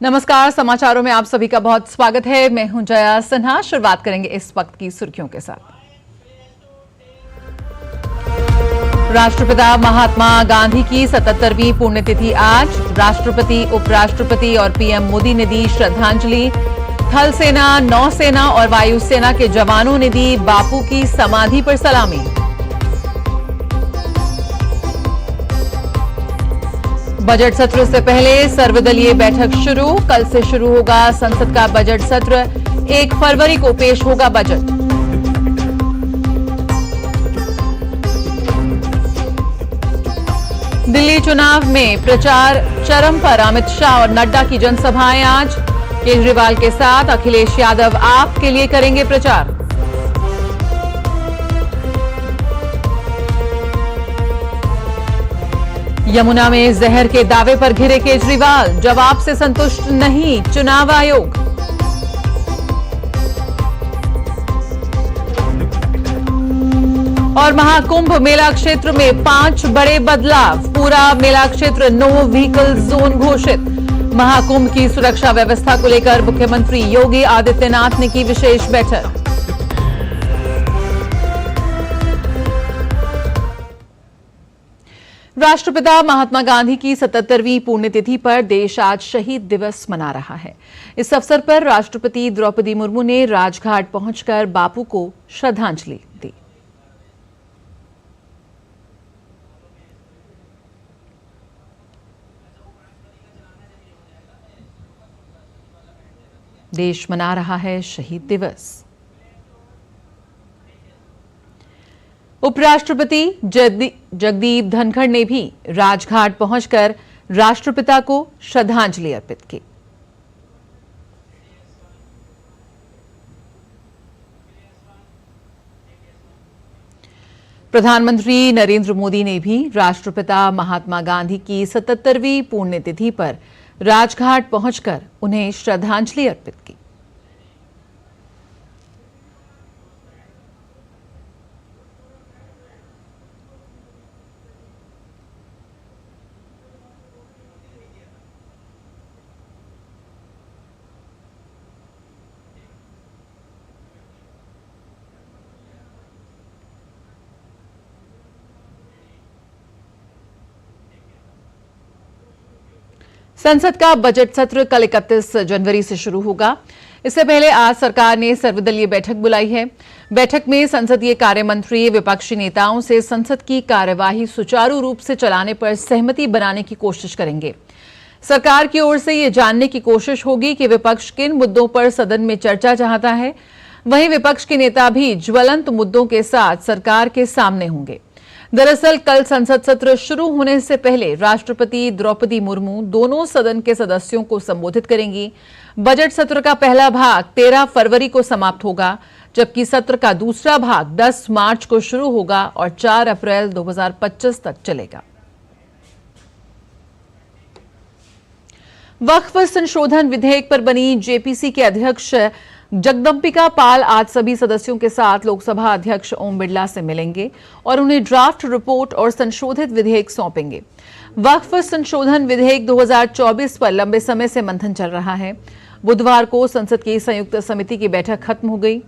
नमस्कार, समाचारों में आप सभी का बहुत स्वागत है। मैं हूं जया सिन्हा। शुरुआत करेंगे इस वक्त की सुर्खियों के साथ। राष्ट्रपिता महात्मा गांधी की 77वीं पुण्यतिथि आज। राष्ट्रपति, उपराष्ट्रपति और पीएम मोदी ने दी श्रद्धांजलि। थल सेना, नौसेना और वायुसेना के जवानों ने दी बापू की समाधि पर सलामी। बजट सत्र से पहले सर्वदलीय बैठक शुरू। कल से शुरू होगा संसद का बजट सत्र। 1 फरवरी को पेश होगा बजट। दिल्ली चुनाव में प्रचार चरम पर। अमित शाह और नड्डा की जनसभाएं आज। केजरीवाल के साथ अखिलेश यादव आप के लिए करेंगे प्रचार। यमुना में जहर के दावे पर घिरे केजरीवाल। जवाब से संतुष्ट नहीं चुनाव आयोग। और महाकुंभ मेला क्षेत्र में 5 बड़े बदलाव। पूरा मेला क्षेत्र नो व्हीकल जोन घोषित। महाकुंभ की सुरक्षा व्यवस्था को लेकर मुख्यमंत्री योगी आदित्यनाथ ने की विशेष बैठक। राष्ट्रपिता महात्मा गांधी की 77वीं पुण्यतिथि पर देश आज शहीद दिवस मना रहा है। इस अवसर पर राष्ट्रपति द्रौपदी मुर्मू ने राजघाट पहुंचकर बापू को श्रद्धांजलि दी। देश मना रहा है शहीद दिवस। उपराष्ट्रपति जगदीप धनखड़ ने भी राजघाट पहुंचकर राष्ट्रपिता को श्रद्धांजलि अर्पित की। प्रधानमंत्री नरेंद्र मोदी ने भी राष्ट्रपिता महात्मा गांधी की 77वीं पुण्यतिथि पर राजघाट पहुंचकर उन्हें श्रद्धांजलि अर्पित की। संसद का बजट सत्र कल 31 जनवरी से शुरू होगा। इससे पहले आज सरकार ने सर्वदलीय बैठक बुलाई है। बैठक में संसदीय कार्य मंत्री विपक्षी नेताओं से संसद की कार्यवाही सुचारू रूप से चलाने पर सहमति बनाने की कोशिश करेंगे। सरकार की ओर से यह जानने की कोशिश होगी कि विपक्ष किन मुद्दों पर सदन में चर्चा चाहता है। वहीं विपक्ष के नेता भी ज्वलंत मुद्दों के साथ सरकार के सामने होंगे। दरअसल कल संसद सत्र शुरू होने से पहले राष्ट्रपति द्रौपदी मुर्मू दोनों सदन के सदस्यों को संबोधित करेंगी। बजट सत्र का पहला भाग 13 फरवरी को समाप्त होगा, जबकि सत्र का दूसरा भाग 10 मार्च को शुरू होगा और 4 अप्रैल 2025 तक चलेगा। वक्फ संशोधन विधेयक पर बनी जेपीसी के अध्यक्ष जगदंबिका पाल आज सभी सदस्यों के साथ लोकसभा अध्यक्ष ओम बिरला से मिलेंगे और उन्हें ड्राफ्ट रिपोर्ट और संशोधित विधेयक सौंपेंगे। वक्फ संशोधन विधेयक 2024 पर लंबे समय से मंथन चल रहा है। बुधवार को संसद की संयुक्त समिति की बैठक खत्म हो गई।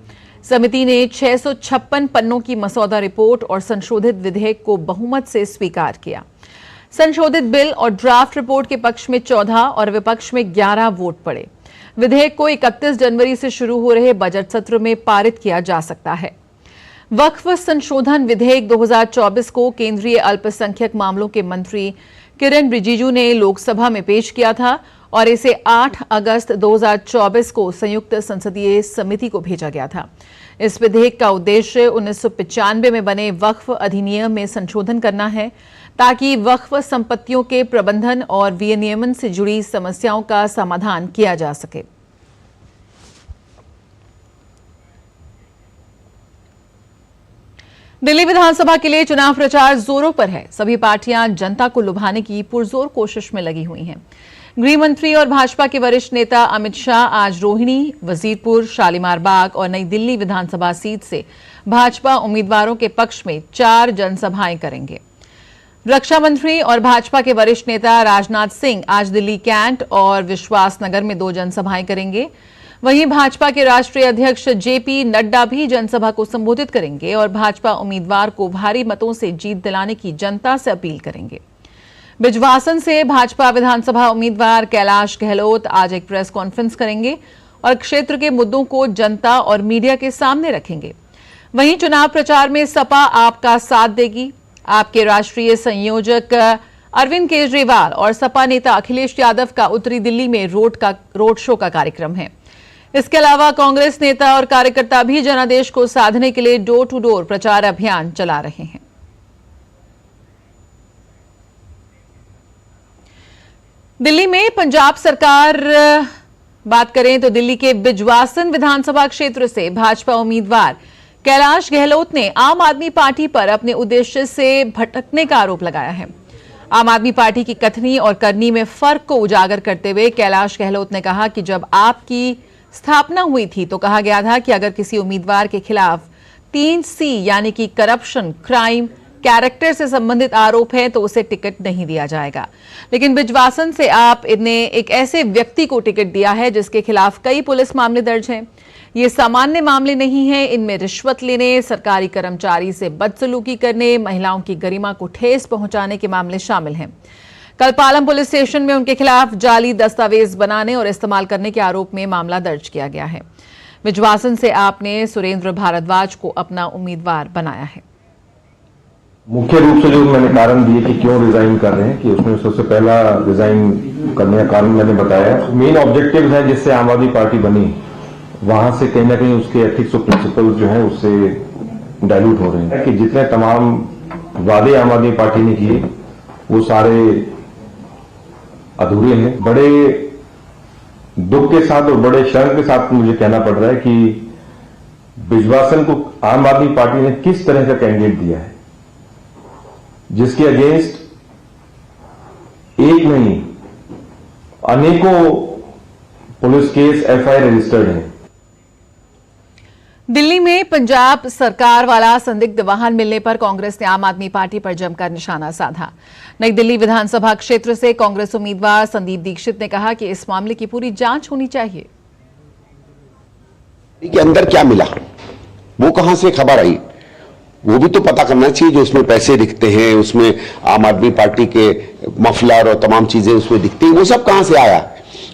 समिति ने 656 पन्नों की मसौदा रिपोर्ट और संशोधित विधेयक को बहुमत से स्वीकार किया। संशोधित बिल और ड्राफ्ट रिपोर्ट के पक्ष में 14 और विपक्ष में 11 वोट पड़े। विधेयक को 31 जनवरी से शुरू हो रहे बजट सत्र में पारित किया जा सकता है। वक्फ संशोधन विधेयक 2024 को केंद्रीय अल्पसंख्यक मामलों के मंत्री किरेन रिजिजू ने लोकसभा में पेश किया था और इसे 8 अगस्त 2024 को संयुक्त संसदीय समिति को भेजा गया था। इस विधेयक का उद्देश्य 1995 में बने वक्फ अधिनियम में संशोधन करना है, ताकि वक्फ संपत्तियों के प्रबंधन और विनियमन से जुड़ी समस्याओं का समाधान किया जा सके। दिल्ली विधानसभा के लिए चुनाव प्रचार जोरों पर है। सभी पार्टियां जनता को लुभाने की पुरजोर कोशिश में लगी हुई हैं। गृह मंत्री और भाजपा के वरिष्ठ नेता अमित शाह आज रोहिणी, वजीरपुर, शालीमार बाग और नई दिल्ली विधानसभा सीट से भाजपा उम्मीदवारों के पक्ष में 4 जनसभाएं करेंगे। रक्षा मंत्री और भाजपा के वरिष्ठ नेता राजनाथ सिंह आज दिल्ली कैंट और विश्वासनगर में 2 जनसभाएं करेंगे। वहीं भाजपा के राष्ट्रीय अध्यक्ष जेपी नड्डा भी जनसभा को संबोधित करेंगे और भाजपा उम्मीदवार को भारी मतों से जीत दिलाने की जनता से अपील करेंगे। बिजवासन से भाजपा विधानसभा उम्मीदवार कैलाश गहलोत आज एक प्रेस कॉन्फ्रेंस करेंगे और क्षेत्र के मुद्दों को जनता और मीडिया के सामने रखेंगे। वहीं चुनाव प्रचार में सपा आपका साथ देगी। आपके राष्ट्रीय संयोजक अरविंद केजरीवाल और सपा नेता अखिलेश यादव का उत्तरी दिल्ली में रोड शो का कार्यक्रम है। इसके अलावा कांग्रेस नेता और कार्यकर्ता भी जनादेश को साधने के लिए डोर टू डोर प्रचार अभियान चला रहे हैं। दिल्ली में पंजाब सरकार बात करें तो दिल्ली के बिजवासन विधानसभा क्षेत्र से भाजपा उम्मीदवार कैलाश गहलोत ने आम आदमी पार्टी पर अपने उद्देश्य से भटकने का आरोप लगाया है। आम आदमी पार्टी की कथनी और करनी में फर्क को उजागर करते हुए कैलाश गहलोत ने कहा कि जब आपकी स्थापना हुई थी तो कहा गया था कि अगर किसी उम्मीदवार के खिलाफ 3C यानी कि करप्शन, क्राइम, कैरेक्टर से संबंधित आरोप है तो उसे टिकट नहीं दिया जाएगा। लेकिन बिजवासन से आपने एक ऐसे व्यक्ति को टिकट दिया है जिसके खिलाफ कई पुलिस मामले दर्ज हैं। ये सामान्य मामले नहीं हैं, इनमें रिश्वत लेने, सरकारी कर्मचारी से बदसलूकी करने, महिलाओं की गरिमा को ठेस पहुंचाने के मामले शामिल हैं। कल पालम पुलिस स्टेशन में उनके खिलाफ जाली दस्तावेज बनाने और इस्तेमाल करने के आरोप में मामला दर्ज किया गया है। बिजवासन से आपने सुरेंद्र भारद्वाज को अपना उम्मीदवार बनाया है। मुख्य रूप से जो मैंने कारण दिए कि क्यों रिजाइन कर रहे हैं कि उसमें सबसे पहला रिजाइन करने का कारण मैंने बताया। मेन ऑब्जेक्टिव है जिससे आम आदमी पार्टी बनी, वहां से कहीं ना कहीं उसके एथिक्स और प्रिंसिपल जो है उससे डाइल्यूट हो रहे हैं कि जितने तमाम वादे आम आदमी पार्टी ने किए वो सारे अधूरे हैं। बड़े दुख के साथ और बड़े शर्म के साथ मुझे कहना पड़ रहा है कि बिजवासन को आम आदमी पार्टी ने किस तरह का कैंडिडेट दिया है जिसके अगेंस्ट एक नहीं अनेकों पुलिस केस एफआईआर रजिस्टर्ड हैं। दिल्ली में पंजाब सरकार वाला संदिग्ध वाहन मिलने पर कांग्रेस ने आम आदमी पार्टी पर जमकर निशाना साधा। नई दिल्ली विधानसभा क्षेत्र से कांग्रेस उम्मीदवार संदीप दीक्षित ने कहा कि इस मामले की पूरी जांच होनी चाहिए। के अंदर क्या मिला, वो कहां से खबर आई, वो भी तो पता करना चाहिए। जो उसमें पैसे दिखते हैं, उसमें आम आदमी पार्टी के मफलर और तमाम चीजें उसमें दिखती हैं, वो सब कहां से आया।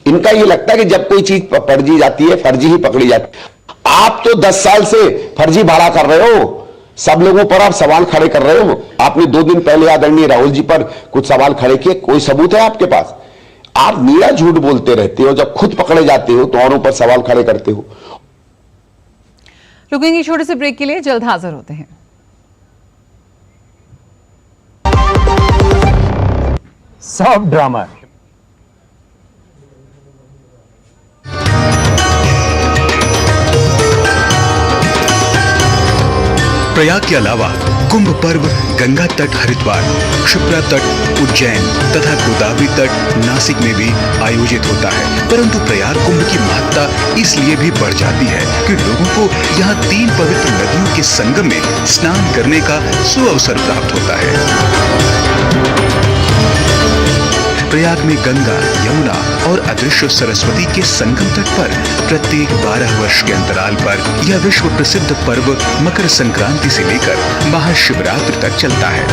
इनका ये लगता है कि जब कोई चीज फर्जी जाती है फर्जी ही पकड़ी जाती है। आप तो 10 साल से फर्जी भाड़ा कर रहे हो, सब लोगों पर आप सवाल खड़े कर रहे हो। आपने 2 दिन पहले आदरणीय राहुल जी पर कुछ सवाल खड़े किए, कोई सबूत है आपके पास? आप मीरा झूठ बोलते रहते हो, जब खुद पकड़े जाते हो तो औरों पर सवाल खड़े करते हो। रुकेंगे छोटे से ब्रेक के लिए, जल्द हाजिर होते हैं। सॉफ्ट ड्रामा प्रयाग के अलावा कुंभ पर्व गंगा तट हरिद्वार, क्षिप्रा तट उज्जैन तथा गोदावरी तट नासिक में भी आयोजित होता है। परंतु प्रयाग कुंभ की महत्ता इसलिए भी बढ़ जाती है कि लोगों को यहाँ 3 पवित्र नदियों के संगम में स्नान करने का सुअवसर प्राप्त होता है। प्रयाग में गंगा, यमुना और अदृश्य सरस्वती के संगम तट पर प्रत्येक 12 वर्ष के अंतराल पर यह विश्व प्रसिद्ध पर्व मकर संक्रांति से लेकर महाशिवरात्रि तक चलता है।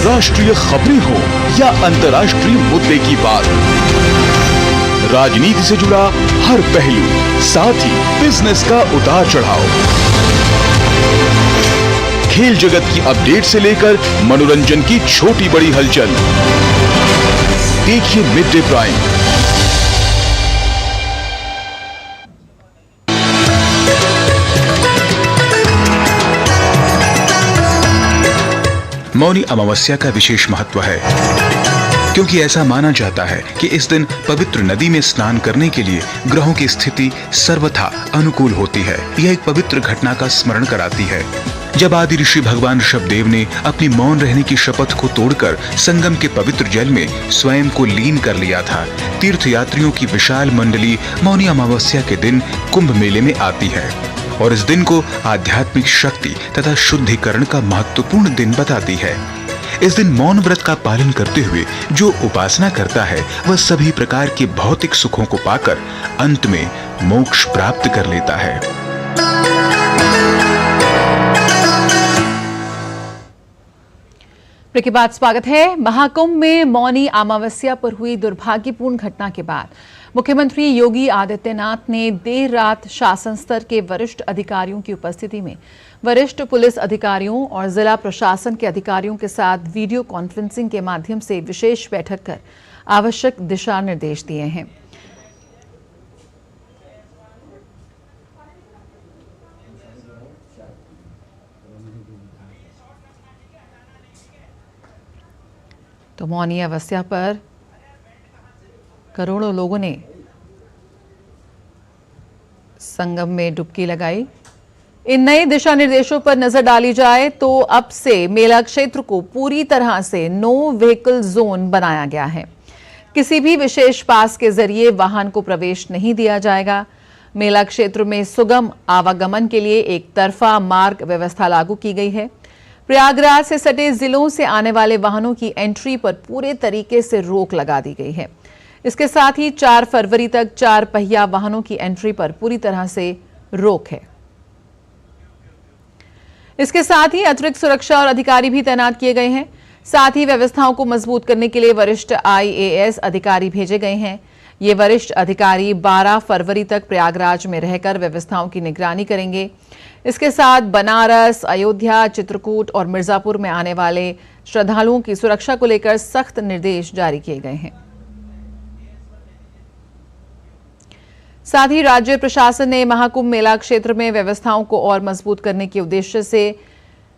राष्ट्रीय खबरें हो या अंतर्राष्ट्रीय मुद्दे की बात, राजनीति से जुड़ा हर पहलू, साथ ही बिजनेस का उतार चढ़ाव, खेल जगत की अपडेट से लेकर मनोरंजन की छोटी बड़ी हलचल, देखिए mid day prime. Mauni Amavasya का विशेष महत्व है क्योंकि ऐसा माना जाता है कि इस दिन पवित्र नदी में स्नान करने के लिए ग्रहों की स्थिति सर्वथा अनुकूल होती है। यह एक पवित्र घटना का स्मरण कराती है। जब आदि ऋषि भगवान ऋषभदेव ने अपनी मौन रहने की शपथ को तोड़कर संगम के पवित्र जल में स्वयं को लीन कर लिया था, तीर्थ यात्रियों की विशाल मंडली मौनी अमावस्या के दिन कुंभ मेले में आती है और इस दिन को आध्यात्मिक शक्ति तथा शुद्धिकरण का महत्वपूर्ण दिन बताती है। इस दिन मौन व्रत का पालन करते हुए जो उपासना करता है वह सभी प्रकार के भौतिक सुखों को पाकर अंत में मोक्ष प्राप्त कर लेता है। ब्रेक के बाद स्वागत है। महाकुंभ में मौनी अमावस्या पर हुई दुर्भाग्यपूर्ण घटना के बाद मुख्यमंत्री योगी आदित्यनाथ ने देर रात शासन स्तर के वरिष्ठ अधिकारियों की उपस्थिति में वरिष्ठ पुलिस अधिकारियों और जिला प्रशासन के अधिकारियों के साथ वीडियो कॉन्फ्रेंसिंग के माध्यम से विशेष बैठक कर आवश्यक दिशा निर्देश दिए हैं। तो मौनी अमावस्या पर करोड़ों लोगों ने संगम में डुबकी लगाई। इन नए दिशा निर्देशों पर नजर डाली जाए तो अब से मेला क्षेत्र को पूरी तरह से नो व्हीकल जोन बनाया गया है। किसी भी विशेष पास के जरिए वाहन को प्रवेश नहीं दिया जाएगा। मेला क्षेत्र में सुगम आवागमन के लिए एक तरफा मार्ग व्यवस्था लागू की गई है। प्रयागराज से सटे जिलों से आने वाले वाहनों की एंट्री पर पूरे तरीके से रोक लगा दी गई है। इसके साथ ही 4 फरवरी तक 4 पहिया वाहनों की एंट्री पर पूरी तरह से रोक है। इसके साथ ही अतिरिक्त सुरक्षा और अधिकारी भी तैनात किए गए हैं। साथ ही व्यवस्थाओं को मजबूत करने के लिए वरिष्ठ IAS अधिकारी भेजे गए हैं। ये वरिष्ठ अधिकारी 12 फरवरी तक प्रयागराज में रहकर व्यवस्थाओं की निगरानी करेंगे। इसके साथ बनारस, अयोध्या, चित्रकूट और मिर्जापुर में आने वाले श्रद्धालुओं की सुरक्षा को लेकर सख्त निर्देश जारी किए गए हैं। साथ ही राज्य प्रशासन ने महाकुंभ मेला क्षेत्र में व्यवस्थाओं को और मजबूत करने के उद्देश्य से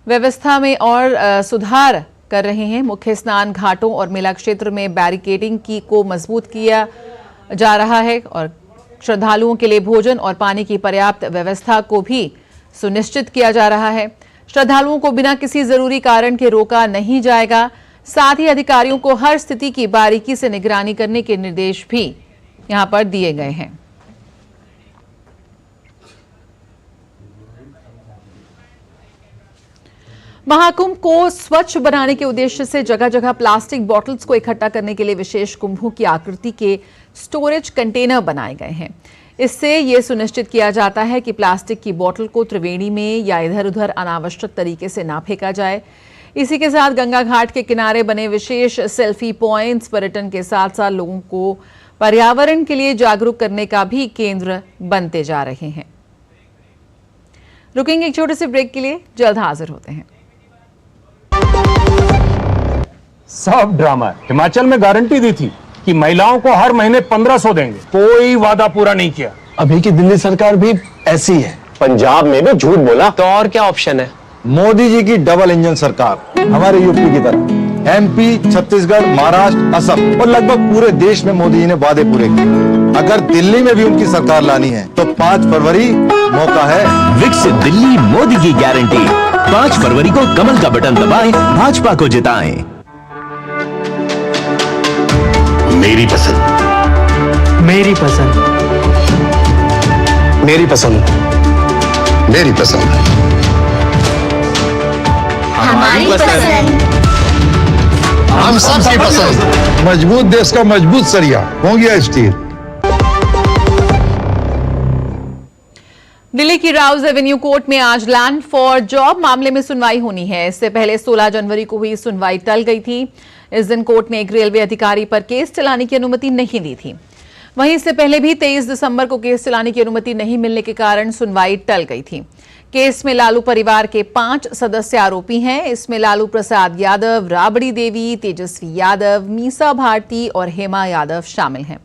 व्यवस्था में और सुधार कर रहे हैं। मुख्य स्नान घाटों और मेला क्षेत्र में बैरिकेडिंग को मजबूत किया जा रहा है और श्रद्धालुओं के लिए भोजन और पानी की पर्याप्त व्यवस्था को भी सुनिश्चित किया जा रहा है। श्रद्धालुओं को बिना किसी जरूरी कारण के रोका नहीं जाएगा। साथ ही अधिकारियों को हर स्थिति की बारीकी से निगरानी करने के निर्देश भी यहां पर दिए गए हैं। महाकुंभ को स्वच्छ बनाने के उद्देश्य से जगह जगह प्लास्टिक बॉटल्स को इकट्ठा करने के लिए विशेष कुंभों की आकृति के स्टोरेज कंटेनर बनाए गए हैं। इससे यह सुनिश्चित किया जाता है कि प्लास्टिक की बोतल को त्रिवेणी में या इधर उधर अनावश्यक तरीके से ना फेंका जाए। इसी के साथ गंगा घाट के किनारे बने विशेष सेल्फी पॉइंट्स पर्यटन के साथ साथ लोगों को पर्यावरण के लिए जागरूक करने का भी केंद्र बनते जा रहे हैं। रुकेंगे एक छोटे से ब्रेक के लिए, जल्द हाजिर होते हैं। सब ड्रामा। हिमाचल में गारंटी दी थी कि महिलाओं को हर महीने 1500 देंगे, कोई वादा पूरा नहीं किया। अभी की दिल्ली सरकार भी ऐसी है। पंजाब में भी झूठ बोला। तो और क्या ऑप्शन है? मोदी जी की डबल इंजन सरकार, हमारे यूपी की तरह। MP, छत्तीसगढ़, महाराष्ट्र, असम और लगभग पूरे देश में मोदी जी ने वादे पूरे किए। अगर दिल्ली में भी उनकी सरकार लानी है तो 5 फरवरी मौका है। विकसित दिल्ली, मोदी की गारंटी। 5 फरवरी को कमल का बटन दबाएं, भाजपा को जिताएं। मेरी पसंद, मेरी पसंद, मेरी पसंद, मेरी पसंद, हमारी पसंद, हम सबकी पसंद। मजबूत देश का मजबूत सरिया हो गया स्टील। दिल्ली की राउज एवेन्यू कोर्ट में आज लैंड फॉर जॉब मामले में सुनवाई होनी है। इससे पहले 16 जनवरी को हुई सुनवाई टल गई थी। इस दिन कोर्ट ने एक रेलवे अधिकारी पर केस चलाने की अनुमति नहीं दी थी। वहीं इससे पहले भी 23 दिसंबर को केस चलाने की अनुमति नहीं मिलने के कारण सुनवाई टल गई थी। केस में लालू परिवार के 5 सदस्य आरोपी हैं। इसमें लालू प्रसाद यादव, राबड़ी देवी, तेजस्वी यादव, मीसा भारती और हेमा यादव शामिल हैं।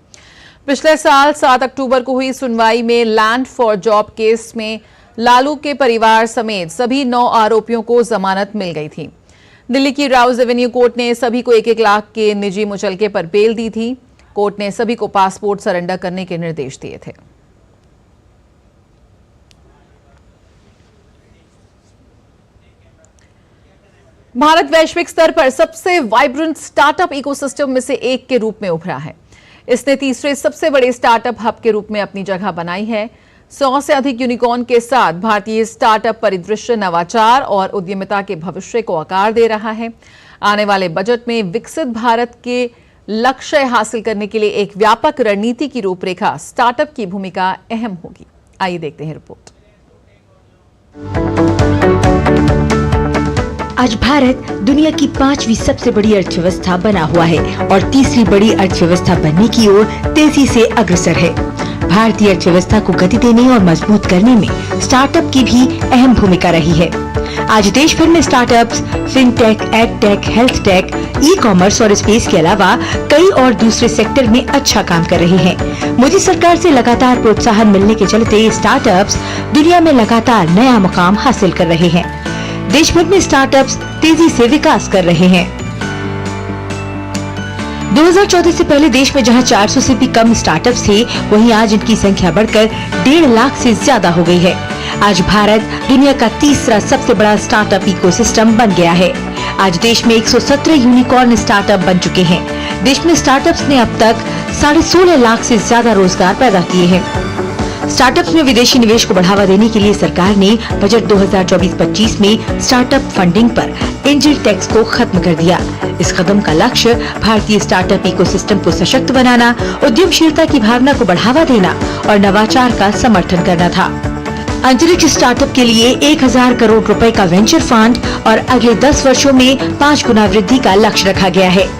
पिछले साल 7 अक्टूबर को हुई सुनवाई में लैंड फॉर जॉब केस में लालू के परिवार समेत सभी 9 आरोपियों को जमानत मिल गई थी। दिल्ली की राउज एवेन्यू कोर्ट ने सभी को 1-1 लाख के निजी मुचलके पर बेल दी थी। कोर्ट ने सभी को पासपोर्ट सरेंडर करने के निर्देश दिए थे। भारत वैश्विक स्तर पर सबसे वाइब्रेंट स्टार्टअप इकोसिस्टम में से एक के रूप में उभरा है। इसने तीसरे सबसे बड़े स्टार्टअप हब के रूप में अपनी जगह बनाई है। 100 से अधिक यूनिकॉर्न के साथ भारतीय स्टार्टअप परिदृश्य नवाचार और उद्यमिता के भविष्य को आकार दे रहा है। आने वाले बजट में विकसित भारत के लक्ष्य हासिल करने के लिए एक व्यापक रणनीति की रूपरेखा स्टार्टअप की भूमिका अहम होगी। आइए देखते हैं रिपोर्ट। आज भारत दुनिया की 5वीं सबसे बड़ी अर्थव्यवस्था बना हुआ है और तीसरी बड़ी अर्थव्यवस्था बनने की ओर तेजी से अग्रसर है। भारतीय अर्थव्यवस्था को गति देने और मजबूत करने में स्टार्टअप की भी अहम भूमिका रही है। आज देश भर में startups fintech, edtech, health take, e commerce और स्पेस के अलावा कई और दूसरे सेक्टर में अच्छा काम कर रहे हैं। मोदी सरकार से लगातार प्रोत्साहन मिलने के चलते स्टार्टअप्स दुनिया में लगातार नया मुकाम हासिल कर रहे हैं। देश भर में स्टार्टअप्स तेजी से विकास कर रहे हैं। 2014 से पहले देश में जहां 400 से भी कम स्टार्टअप्स थे, वहीं आज इनकी संख्या बढ़कर 1.5 लाख से ज्यादा हो गई है। आज भारत दुनिया का तीसरा सबसे बड़ा स्टार्टअप इकोसिस्टम बन गया है। आज देश में 117 यूनिकॉर्न स्टार्टअप बन चुके हैं। देश में स्टार्टअप्स ने अब तक 16.5 लाख से ज्यादा रोजगार पैदा किए हैं। स्टार्टअप्स में विदेशी निवेश को बढ़ावा देने के लिए सरकार ने बजट 2024-25 में स्टार्टअप फंडिंग पर एंजल टैक्स को खत्म कर दिया। इस कदम का लक्ष्य भारतीय स्टार्टअप इकोसिस्टम को सशक्त बनाना, उद्यमशीलता की भावना को बढ़ावा देना और नवाचार का समर्थन करना था। अंतरिक्ष स्टार्टअप के लिए 1000 करोड़ रुपए का वेंचर फंड और अगले 10 वर्षों में 5 गुना वृद्धि का लक्ष्य रखा गया है।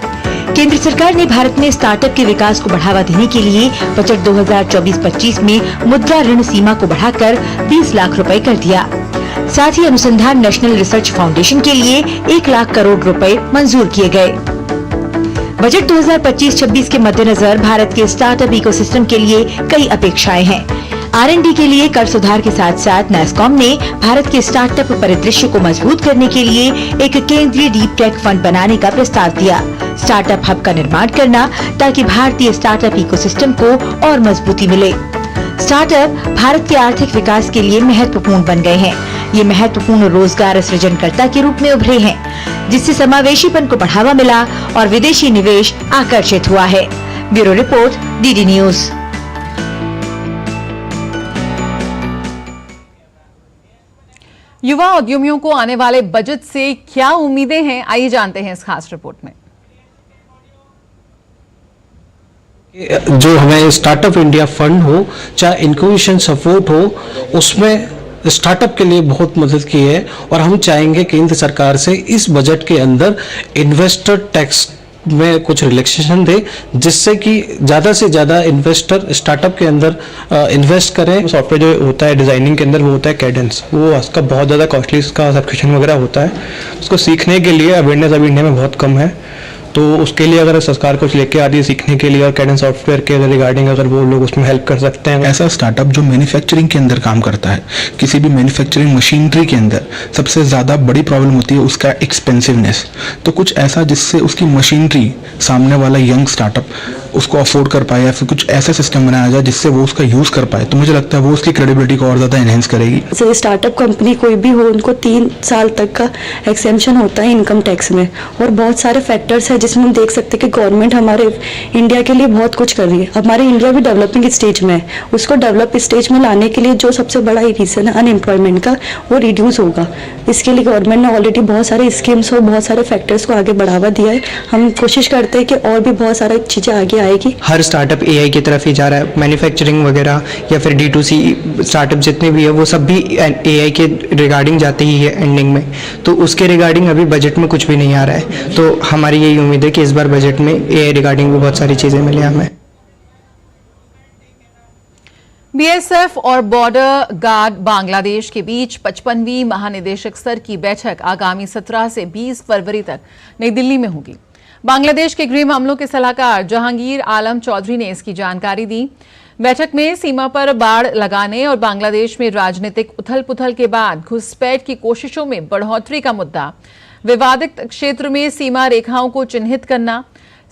केंद्र सरकार ने भारत में स्टार्टअप के विकास को बढ़ावा देने के लिए बजट 2024-25 में मुद्रा ऋण सीमा को बढ़ाकर 20 लाख रुपए कर दिया। साथ ही अनुसंधान नेशनल रिसर्च फाउंडेशन के लिए 1 लाख करोड़ रुपए मंजूर किए गए। बजट 2025-26 के मद्देनजर भारत के स्टार्टअप इकोसिस्टम के लिए कई अपेक्षाएं हैं। R&D के लिए कर सुधार के साथ साथ नैस्कॉम ने भारत के स्टार्टअप परिदृश्य को मजबूत करने के लिए एक केंद्रीय डीप टेक फंड बनाने का प्रस्ताव दिया। स्टार्टअप हब का निर्माण करना ताकि भारतीय स्टार्टअप इकोसिस्टम को और मजबूती मिले। स्टार्टअप भारत के आर्थिक विकास के लिए महत्वपूर्ण बन गए हैं। ये महत्वपूर्ण रोजगार सृजनकर्ता के रूप में उभरे हैं, जिससे समावेशीपन को बढ़ावा मिला और विदेशी निवेश आकर्षित हुआ है। Bureau report, DD news. युवा उद्यमियों को आने वाले बजट से क्या उम्मीदें हैं, आइए जानते हैं इस खास रिपोर्ट में। जो हमें स्टार्टअप इंडिया फंड हो, चाहे इंक्यूबेशन सपोर्ट हो, उसमें स्टार्टअप के लिए बहुत मदद की है और हम चाहेंगे केंद्र सरकार से इस बजट के अंदर इन्वेस्टर टैक्स में कुछ रिलैक्सेशन दे, जिससे कि ज़्यादा से ज़्यादा इन्वेस्टर स्टार्टअप के अंदर इन्वेस्ट करें। सॉफ्टवेयर जो होता है डिज़ाइनिंग के अंदर, वो होता है कैडेंस, वो उसका बहुत ज़्यादा कॉस्टली इसका सब्सक्रिप्शन वगैरह होता है। उसको सीखने के लिए अवेयरनेस अभी इंडिया में बहुत कम है, तो उसके लिए अगर सरकार कुछ लेके आ रही है सीखने के लिए और कैडेंस सॉफ्टवेयर के रिगार्डिंग, अगर वो लोग उसमें हेल्प कर सकते हैं। ऐसा स्टार्टअप जो मैन्युफैक्चरिंग के अंदर काम करता है, किसी भी मैन्युफैक्चरिंग मशीनरी के अंदर सबसे ज़्यादा बड़ी प्रॉब्लम होती है उसका एक्सपेंसिवनेस। तो कुछ ऐसा जिससे उसकी मशीनरी सामने वाला यंग स्टार्टअप उसको अफोर्ड कर पाए, या फिर कुछ ऐसा सिस्टम बनाया जाए जिससे वो उसका यूज़ कर पाए, तो मुझे लगता है वो उसकी क्रेडिबिलिटी को और ज़्यादा एनहेंस करेगी। जैसे स्टार्टअप कंपनी कोई भी हो, उनको 3 साल तक का एक्सेम्पशन होता है इनकम टैक्स में, और बहुत सारे फैक्टर्स हैं जिसमें हम देख सकते हैं कि गवर्नमेंट हमारे इंडिया के लिए बहुत कुछ कर रही है। हमारे इंडिया भी डेवलपिंग स्टेज में है, उसको डेवलप स्टेज में लाने के लिए जो सबसे बड़ा रीज़न है अनएम्प्लॉयमेंट का, वो रिड्यूस होगा। इसके लिए गवर्नमेंट ने ऑलरेडी बहुत सारे स्कीम्स और बहुत सारे फैक्टर्स को आगे बढ़ावा दिया है। हम कोशिश करते हैं कि और भी बहुत सारी चीज़ें आगे आएगी। हर स्टार्टअप AI की तरफ ही जा रहा है, मैन्युफैक्चरिंग वगैरह या फिर D2C स्टार्टअप जितने भी है वो सब भी AI के रिगार्डिंग जाते ही है एंडिंग में, तो उसके रिगार्डिंग अभी बजट में कुछ भी नहीं आ रहा है। तो हमारी यही उम्मीद है कि इस बार बजट में AI रिगार्डिंग भी बहुत सारी चीज़ें मिले हमें। BSF और बॉर्डर गार्ड बांग्लादेश के बीच 55वीं महानिदेशक स्तर की बैठक आगामी 17 से 20 फरवरी तक नई दिल्ली में होगी। बांग्लादेश के गृह मामलों के सलाहकार जहांगीर आलम चौधरी ने इसकी जानकारी दी। बैठक में सीमा पर बाड़ लगाने और बांग्लादेश में राजनीतिक उथल-पुथल के बाद घुसपैठ की कोशिशों में बढ़ोतरी का मुद्दा, विवादित क्षेत्र में सीमा रेखाओं को चिन्हित करना,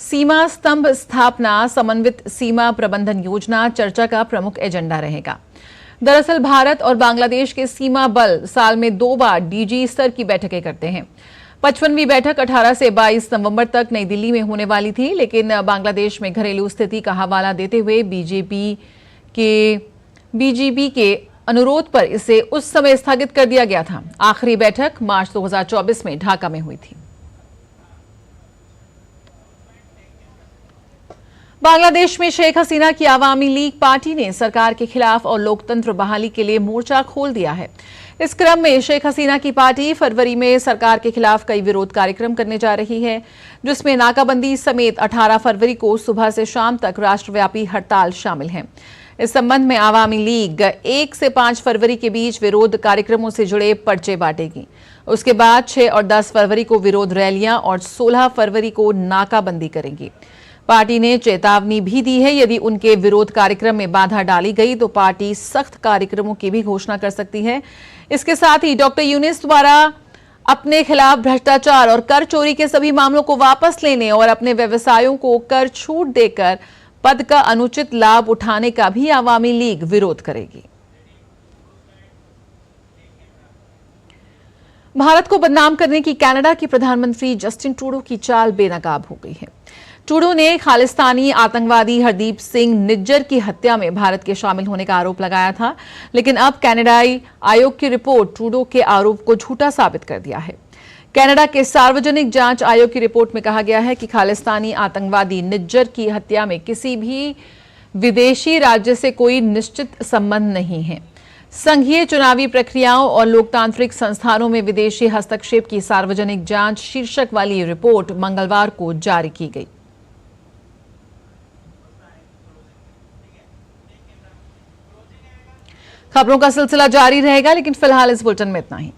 सीमा स्तंभ स्थापना, समन्वित सीमा प्रबंधन योजना चर्चा का प्रमुख एजेंडा रहेगा। दरअसल भारत और बांग्लादेश के सीमा बल साल में 2 बार DG स्तर की बैठकें करते हैं। 55वीं बैठक 18 से 22 नवंबर तक नई दिल्ली में होने वाली थी, लेकिन बांग्लादेश में घरेलू स्थिति का हवाला देते हुए बीजेपी के अनुरोध पर इसे उस समय स्थगित कर दिया गया था। आखिरी बैठक मार्च 2024 में ढाका में हुई थी। बांग्लादेश में शेख हसीना की आवामी लीग पार्टी ने सरकार के खिलाफ और लोकतंत्र बहाली के लिए मोर्चा खोल दिया है। इस क्रम में शेख हसीना की पार्टी फरवरी में सरकार के खिलाफ कई विरोध कार्यक्रम करने जा रही है, जिसमें नाकाबंदी समेत 18 फरवरी को सुबह से शाम तक राष्ट्रव्यापी हड़ताल शामिल है। इस संबंध में आवामी लीग 1 से 5 फरवरी के बीच विरोध कार्यक्रमों से जुड़े पर्चे बांटेगी। उसके बाद 6 और 10 फरवरी को विरोध रैलियां और 16 फरवरी को नाकाबंदी करेगी। पार्टी ने चेतावनी भी दी है, यदि उनके विरोध कार्यक्रम में बाधा डाली गई तो पार्टी सख्त कार्यक्रमों की भी घोषणा कर सकती है। इसके साथ ही डॉक्टर यूनिस द्वारा अपने खिलाफ भ्रष्टाचार और कर चोरी के सभी मामलों को वापस लेने और अपने व्यवसायों को कर छूट देकर पद का अनुचित लाभ उठाने का भी आवामी लीग विरोध करेगी। भारत को बदनाम करने की कनाडा की प्रधानमंत्री जस्टिन ट्रूडो की चाल बेनकाब हो गई है। ट्रूडो ने खालिस्तानी आतंकवादी हरदीप सिंह निज्जर की हत्या में भारत के शामिल होने का आरोप लगाया था, लेकिन अब कनाडाई आयोग की रिपोर्ट ट्रूडो के आरोप को झूठा साबित कर दिया है। कनाडा के सार्वजनिक जांच आयोग की रिपोर्ट में कहा गया है कि खालिस्तानी आतंकवादी निज्जर की हत्या में किसी भी विदेशी राज्य से कोई निश्चित संबंध नहीं है। संघीय चुनावी प्रक्रियाओं और लोकतांत्रिक संस्थानों में विदेशी हस्तक्षेप की सार्वजनिक जांच शीर्षक वाली रिपोर्ट मंगलवार को जारी की गई। खबरों का सिलसिला जारी रहेगा, लेकिन फिलहाल इस बुलेटिन में इतना ही।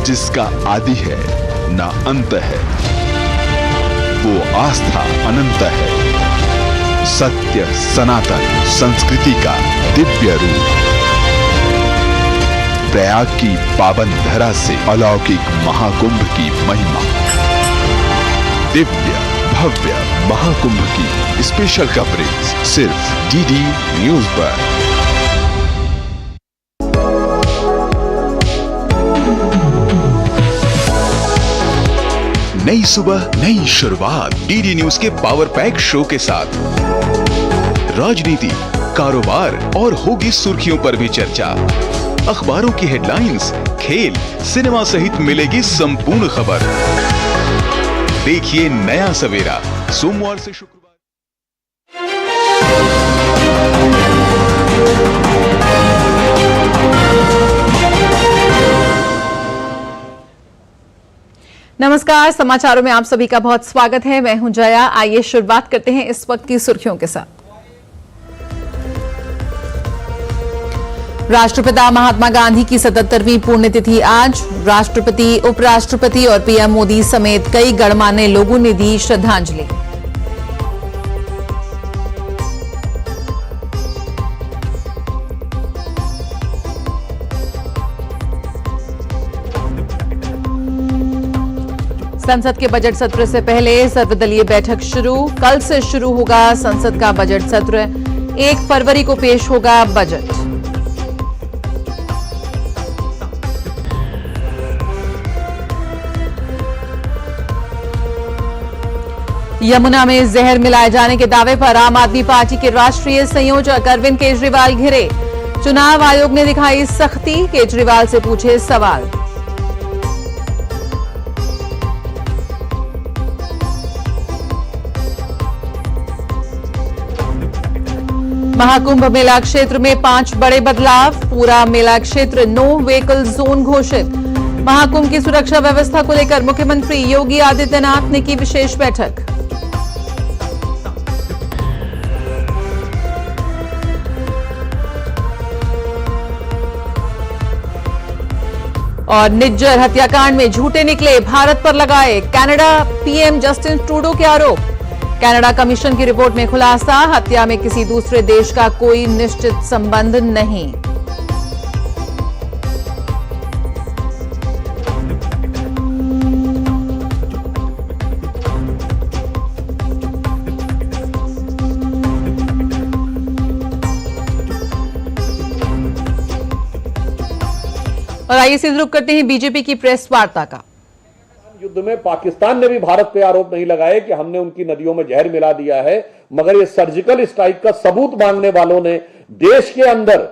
जिसका आदि है ना अंत है, वो आस्था अनंत है। सत्य सनातन संस्कृति का दिव्य रूप, प्रयाग की पावन धरा से अलौकिक महाकुंभ की महिमा। दिव्य भव्य महाकुंभ की स्पेशल कवरेज सिर्फ डीडी न्यूज पर। नई सुबह नई शुरुआत डीडी न्यूज के पावर पैक शो के साथ। राजनीति, कारोबार और होगी सुर्खियों पर भी चर्चा। अखबारों की हेडलाइंस, खेल, सिनेमा सहित मिलेगी संपूर्ण खबर। देखिए नया सवेरा सोमवार से शुक्रवार। नमस्कार, समाचारों में आप सभी का बहुत स्वागत है। मैं हूं जया। आइए शुरुआत करते हैं इस वक्त की सुर्खियों के साथ। राष्ट्रपिता महात्मा गांधी की 77वीं पुण्यतिथि आज। राष्ट्रपति, उपराष्ट्रपति और पीएम मोदी समेत कई गणमान्य लोगों ने दी श्रद्धांजलि। संसद के बजट सत्र से पहले सर्वदलीय बैठक शुरू। कल से शुरू होगा संसद का बजट सत्र। 1 फरवरी को पेश होगा बजट। यमुना में जहर मिलाए जाने के दावे पर आम आदमी पार्टी के राष्ट्रीय संयोजक अरविंद केजरीवाल घिरे। चुनाव आयोग ने दिखाई सख्ती, केजरीवाल से पूछे सवाल। महाकुंभ मेला क्षेत्र में 5 बड़े बदलाव। पूरा मेला क्षेत्र नो व्हीकल जोन घोषित। महाकुंभ की सुरक्षा व्यवस्था को लेकर मुख्यमंत्री योगी आदित्यनाथ ने की विशेष बैठक। और निज्जर हत्याकांड में झूठे निकले, भारत पर लगाए कनाडा पीएम जस्टिन ट्रूडो के आरोप। कनाडा कमीशन की रिपोर्ट में खुलासा, हत्या में किसी दूसरे देश का कोई निश्चित संबंध नहीं। और आइए सीधे रुक करते हैं बीजेपी की प्रेस वार्ता का। युद्ध में पाकिस्तान ने भी भारत पे आरोप नहीं लगाए कि हमने उनकी नदियों में जहर मिला दिया है, मगर ये सर्जिकल स्ट्राइक का सबूत मांगने वालों ने देश के अंदर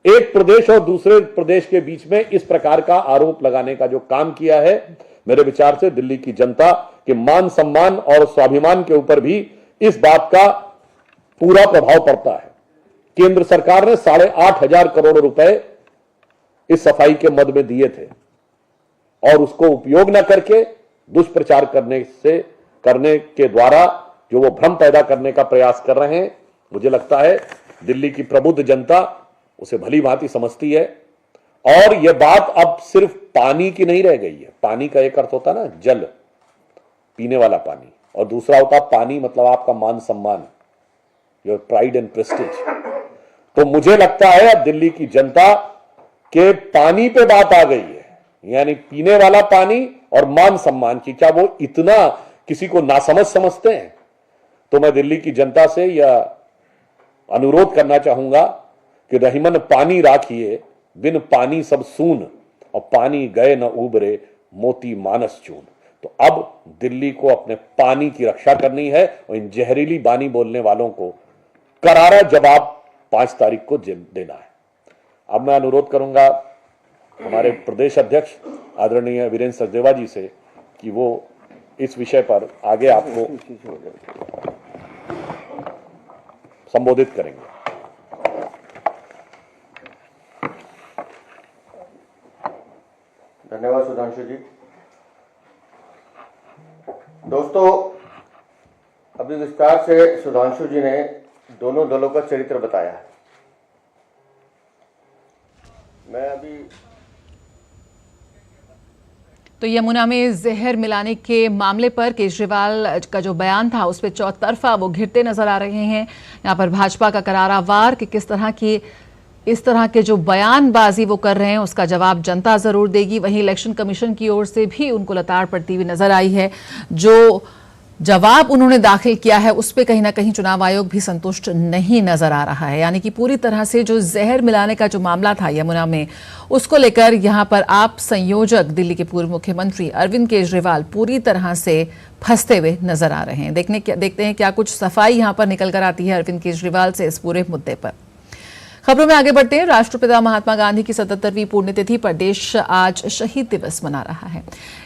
एक प्रदेश और दूसरे प्रदेश के बीच में इस प्रकार का आरोप लगाने का जो काम किया है, मेरे विचार से दिल्ली की जनता के मान सम्मान और स्वाभिमान के ऊपर भी इस बात का पूरा प्रभाव पड़ता है। केंद्र सरकार ने 8,500 करोड़ रुपए इस सफाई के मद में दिए थे और उसको उपयोग न करके दुष्प्रचार करने के द्वारा जो वो भ्रम पैदा करने का प्रयास कर रहे हैं, मुझे लगता है दिल्ली की प्रबुद्ध जनता उसे भली भांति समझती है। और यह बात अब सिर्फ पानी की नहीं रह गई है। पानी का एक अर्थ होता है ना जल, पीने वाला पानी, और दूसरा होता पानी मतलब आपका मान सम्मान, योर प्राइड एंड प्रेस्टीज। तो मुझे लगता है अब दिल्ली की जनता के पानी पे बात आ गई है, यानी पीने वाला पानी और मान सम्मान की। क्या वो इतना किसी को नासमझ समझते हैं? तो मैं दिल्ली की जनता से यह अनुरोध करना चाहूंगा कि रहीमन पानी राखिए, बिन पानी सब सून, और पानी गए न उबरे मोती मानस चून। तो अब दिल्ली को अपने पानी की रक्षा करनी है और इन जहरीली बानी बोलने वालों को करारा जवाब 5 तारीख को देना है। अब मैं अनुरोध करूंगा हमारे प्रदेश अध्यक्ष आदरणीय वीरेंद्र सचदेवा जी से कि वो इस विषय पर आगे आपको संबोधित करेंगे। धन्यवाद सुधांशु जी। दोस्तों, अभी विस्तार से सुधांशु जी ने दोनों दलों का चरित्र बताया है। मैं अभी तो यमुना में जहर मिलाने के मामले पर केजरीवाल का जो बयान था उस पर चौतरफा वो घिरते नजर आ रहे हैं। यहाँ पर भाजपा का करारा वार कि किस तरह की इस तरह के जो बयानबाजी वो कर रहे हैं उसका जवाब जनता जरूर देगी। वहीं इलेक्शन कमीशन की ओर से भी उनको लताड़ पड़ती हुई नजर आई है। जो जवाब उन्होंने दाखिल किया है उस पर कहीं ना कहीं चुनाव आयोग भी संतुष्ट नहीं नजर आ रहा है। यानी कि पूरी तरह से जो जहर मिलाने का जो मामला था यमुना में, उसको लेकर यहां पर आप संयोजक दिल्ली के पूर्व मुख्यमंत्री अरविंद केजरीवाल पूरी तरह से फंसते हुए नजर आ रहे हैं। देखते हैं क्या कुछ सफाई यहां पर निकल कर आती है अरविंद केजरीवाल से इस पूरे मुद्दे पर। खबरों में आगे बढ़ते हैं। राष्ट्रपिता महात्मा गांधी की 77वीं पुण्यतिथि पर देश आज शहीद दिवस मना रहा है।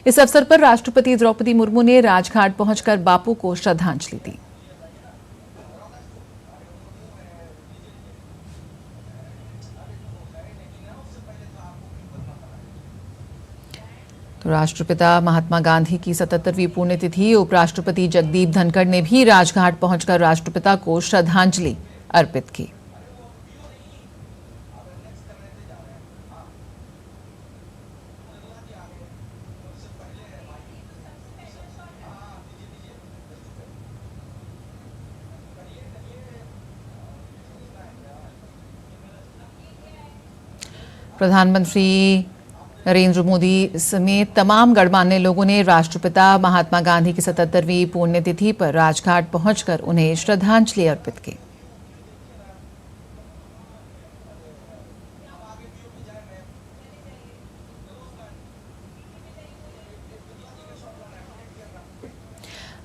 इस अवसर पर राष्ट्रपति द्रौपदी मुर्मू ने राजघाट पहुंचकर बापू को श्रद्धांजलि दी। तो राष्ट्रपिता महात्मा गांधी की 77वीं पुण्यतिथि उपराष्ट्रपति जगदीप धनखड़ ने भी राजघाट पहुंचकर राष्ट्रपिता को श्रद्धांजलि अर्पित की। प्रधानमंत्री नरेंद्र मोदी समेत तमाम गणमान्य लोगों ने राष्ट्रपिता महात्मा गांधी की 77वीं पुण्यतिथि पर राजघाट पहुंचकर उन्हें श्रद्धांजलि अर्पित की।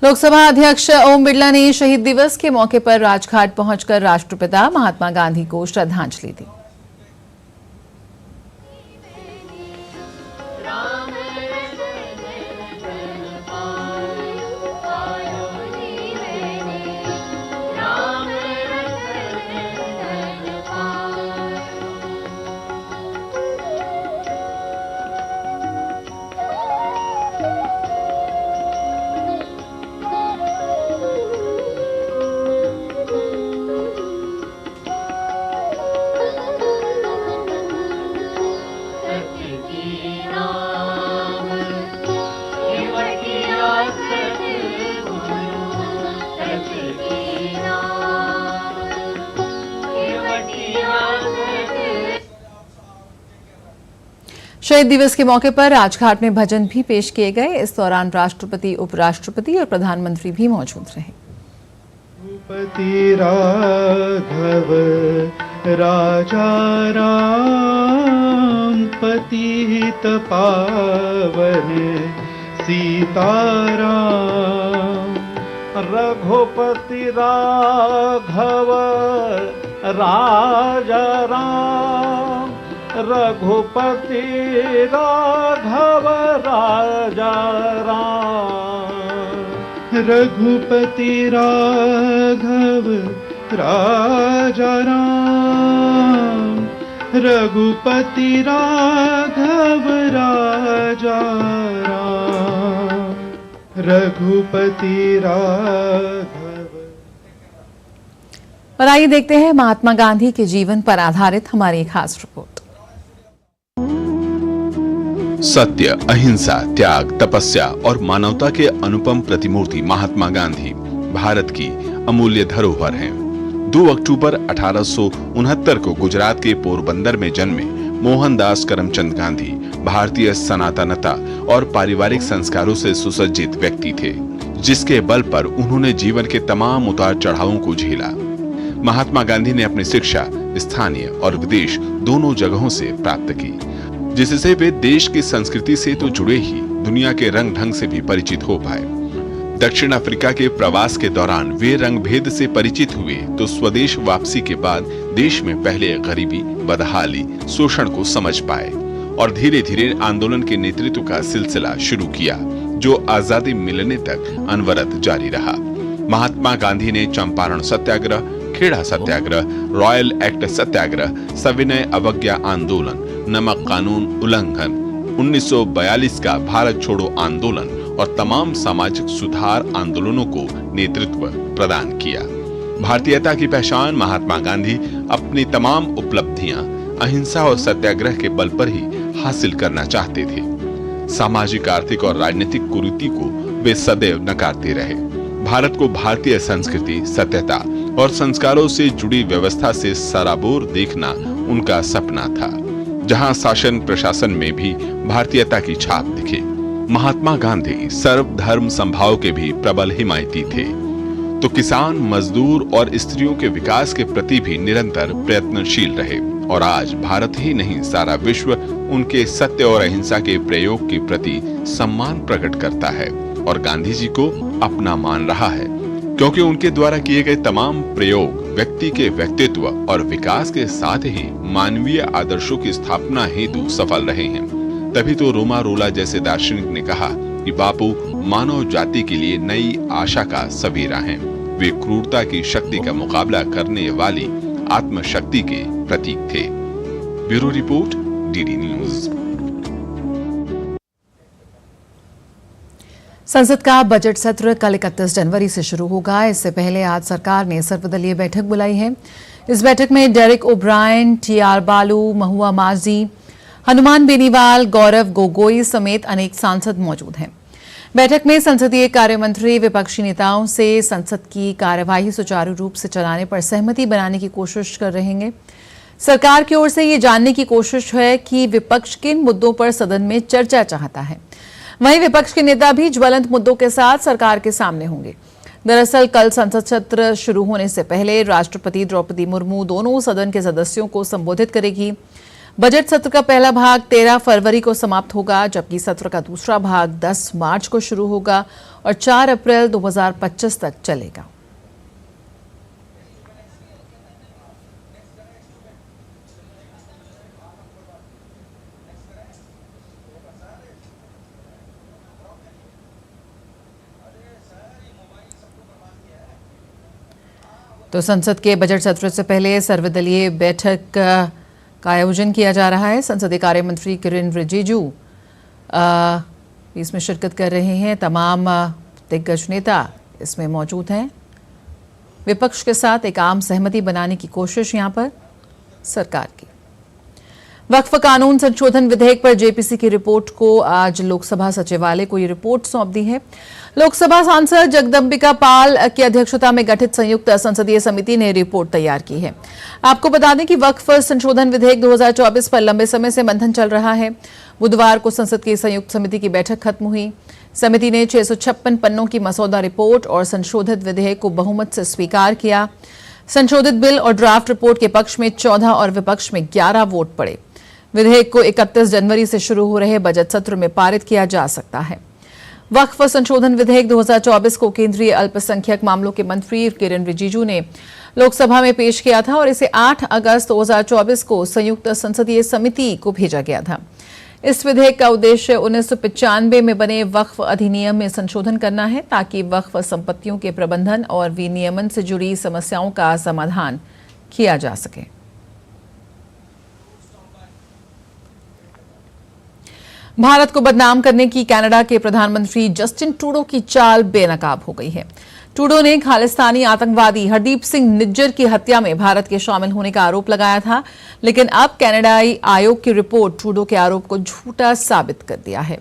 लोकसभा अध्यक्ष ओम बिरला ने शहीद दिवस के मौके पर राजघाट पहुंचकर राष्ट्रपिता महात्मा गांधी को श्रद्धांजलि दी। शहीद दिवस के मौके पर राजघाट में भजन भी पेश किए गए। इस दौरान राष्ट्रपति, उपराष्ट्रपति और प्रधानमंत्री भी मौजूद रहे। पति राघव राजा राम, पति हित पावन सीताराम। रघुपति राघव राजा राम, रघुपति राघव राजा राम। रघुपति राघव राजा राम, रघुपति राघव राजा राम। रघुपति राघव। और आइए देखते हैं महात्मा गांधी के जीवन पर आधारित हमारी एक खास रिपोर्ट। सत्य, अहिंसा, त्याग, तपस्या और मानवता के अनुपम प्रतिमूर्ति महात्मा गांधी भारत की अमूल्य धरोहर हैं। 2 अक्टूबर 1869 को गुजरात के पोरबंदर में जन्मे मोहनदास करमचंद गांधी भारतीय सनातनता और पारिवारिक संस्कारों से सुसज्जित व्यक्ति थे, जिसके बल पर उन्होंने जीवन के तमाम उतार चढ़ावों को झेला। महात्मा गांधी ने अपनी शिक्षा स्थानीय और विदेश दोनों जगहों से प्राप्त की, जिससे वे देश की संस्कृति से तो जुड़े ही दुनिया के रंग ढंग से भी परिचित हो पाए। दक्षिण अफ्रीका के प्रवास के दौरान वे रंग भेद से परिचित हुए तो स्वदेश वापसी के बाद देश में पहले गरीबी, बदहाली, शोषण को समझ पाए और धीरे धीरे आंदोलन के नेतृत्व का सिलसिला शुरू किया, जो आजादी मिलने तक अनवरत जारी रहा। महात्मा गांधी ने चंपारण सत्याग्रह, खेड़ा सत्याग्रह, रॉयल एक्ट सत्याग्रह, सविनय अवज्ञा आंदोलन, नमक कानून उल्लंघन, 1942 का भारत छोड़ो आंदोलन और तमाम सामाजिक सुधार आंदोलनों को नेतृत्व प्रदान किया। भारतीयता की पहचान महात्मा गांधी अपनी तमाम उपलब्धियां अहिंसा और सत्याग्रह के बल पर ही हासिल करना चाहते थे। सामाजिक, आर्थिक और राजनीतिक कुरीति को वे सदैव नकारते रहे। भारत को भारतीय संस्कृति, सत्यता और संस्कारों से जुड़ी व्यवस्था से सराबोर देखना उनका सपना था, जहां शासन प्रशासन में भी भारतीयता की छाप दिखे। महात्मा गांधी सर्वधर्म समभाव के भी प्रबल हिमायती थे, तो किसान, मजदूर और स्त्रियों के विकास के प्रति भी निरंतर प्रयत्नशील रहे। और आज भारत ही नहीं, सारा विश्व उनके सत्य और अहिंसा के प्रयोग के प्रति सम्मान प्रकट करता है और गांधी जी को अपना मान रहा है, क्योंकि उनके द्वारा किए गए तमाम प्रयोग व्यक्ति के व्यक्तित्व और विकास के साथ ही मानवीय आदर्शों की स्थापना हेतु सफल रहे हैं। तभी तो रोमा रोला जैसे दार्शनिक ने कहा कि बापू मानव जाति के लिए नई आशा का सवेरा हैं। वे क्रूरता की शक्ति का मुकाबला करने वाली आत्मशक्ति के प्रतीक थे। Bureau report, DD news. संसद का बजट सत्र कल 31 जनवरी से शुरू होगा। इससे पहले आज सरकार ने सर्वदलीय बैठक बुलाई है। इस बैठक में डेरेक ओब्रायन, टीआर बालू, महुआ माझी, हनुमान बेनीवाल, गौरव गोगोई समेत अनेक सांसद मौजूद हैं। बैठक में संसदीय कार्य मंत्री विपक्षी नेताओं से संसद की कार्यवाही सुचारू रूप से चलाने पर सहमति बनाने की कोशिश कर रहे हैं। सरकार की ओर से ये जानने की कोशिश है कि विपक्ष किन मुद्दों पर सदन में चर्चा चाहता है। वहीं विपक्ष के नेता भी ज्वलंत मुद्दों के साथ सरकार के सामने होंगे। दरअसल कल संसद सत्र शुरू होने से पहले राष्ट्रपति द्रौपदी मुर्मू दोनों सदन के सदस्यों को संबोधित करेगी। बजट सत्र का पहला भाग 13 फरवरी को समाप्त होगा, जबकि सत्र का दूसरा भाग 10 मार्च को शुरू होगा और 4 अप्रैल 2025 तक चलेगा। तो संसद के बजट सत्र से पहले सर्वदलीय बैठक का आयोजन किया जा रहा है। संसदीय कार्य मंत्री किरेन रिजिजू इसमें शिरकत कर रहे हैं। तमाम दिग्गज नेता इसमें मौजूद हैं। विपक्ष के साथ एक आम सहमति बनाने की कोशिश यहां पर सरकार की। वक्फ कानून संशोधन विधेयक पर जेपीसी की रिपोर्ट को आज लोकसभा सचिवालय को ये रिपोर्ट सौंप दी है। लोकसभा सांसद जगदम्बिका पाल की अध्यक्षता में गठित संयुक्त संसदीय समिति ने रिपोर्ट तैयार की है। आपको बता दें कि वक्फ संशोधन विधेयक 2024 पर लंबे समय से मंथन चल रहा है। बुधवार को संसद की संयुक्त समिति की बैठक खत्म हुई। समिति ने 656 पन्नों की मसौदा रिपोर्ट और संशोधित विधेयक को बहुमत से स्वीकार किया। संशोधित बिल और ड्राफ्ट रिपोर्ट के पक्ष में 14 और विपक्ष में 11 वोट पड़े। विधेयक को 31 जनवरी से शुरू हो रहे बजट सत्र में पारित किया जा सकता है। वक्फ संशोधन विधेयक 2024 को केंद्रीय अल्पसंख्यक मामलों के मंत्री किरेन रिजिजू ने लोकसभा में पेश किया था और इसे 8 अगस्त 2024 को संयुक्त संसदीय समिति को भेजा गया था। इस विधेयक का उद्देश्य 1995 में बने वक्फ अधिनियम में संशोधन करना है, ताकि वक्फ संपत्तियों के प्रबंधन और विनियमन से जुड़ी समस्याओं का समाधान किया जा सके। भारत को बदनाम करने की कनाडा के प्रधानमंत्री जस्टिन ट्रूडो की चाल बेनकाब हो गई है। ट्रूडो ने खालिस्तानी आतंकवादी हरदीप सिंह निज्जर की हत्या में भारत के शामिल होने का आरोप लगाया था, लेकिन अब कनाडाई आयोग की रिपोर्ट ट्रूडो के आरोप को झूठा साबित कर दिया है।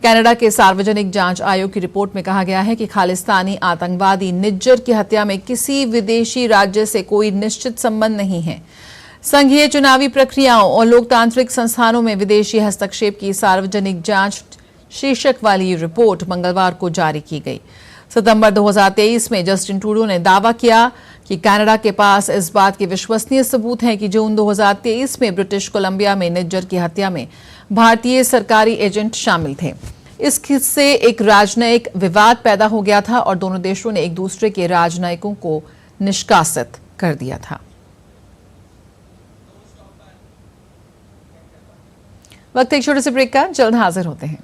कनाडा के सार्वजनिक जांच आयोग की रिपोर्ट में कहा गया है कि खालिस्तानी आतंकवादी निज्जर की हत्या में किसी विदेशी राज्य से कोई निश्चित संबंध नहीं है। संघीय चुनावी प्रक्रियाओं और लोकतांत्रिक संस्थानों में विदेशी हस्तक्षेप की सार्वजनिक जांच शीर्षक वाली रिपोर्ट मंगलवार को जारी की गई। सितंबर 2023 में जस्टिन ट्रूडो ने दावा किया कि कनाडा के पास इस बात के विश्वसनीय सबूत हैं कि जून 2023 में ब्रिटिश कोलंबिया में निज्जर की हत्या में भारतीय सरकारी एजेंट शामिल थे। इससे एक राजनयिक विवाद पैदा हो गया था और दोनों देशों ने एक दूसरे के राजनयिकों को निष्कासित कर दिया था। वक्त एक छोटे से ब्रेक का, जल्द हाजिर होते हैं।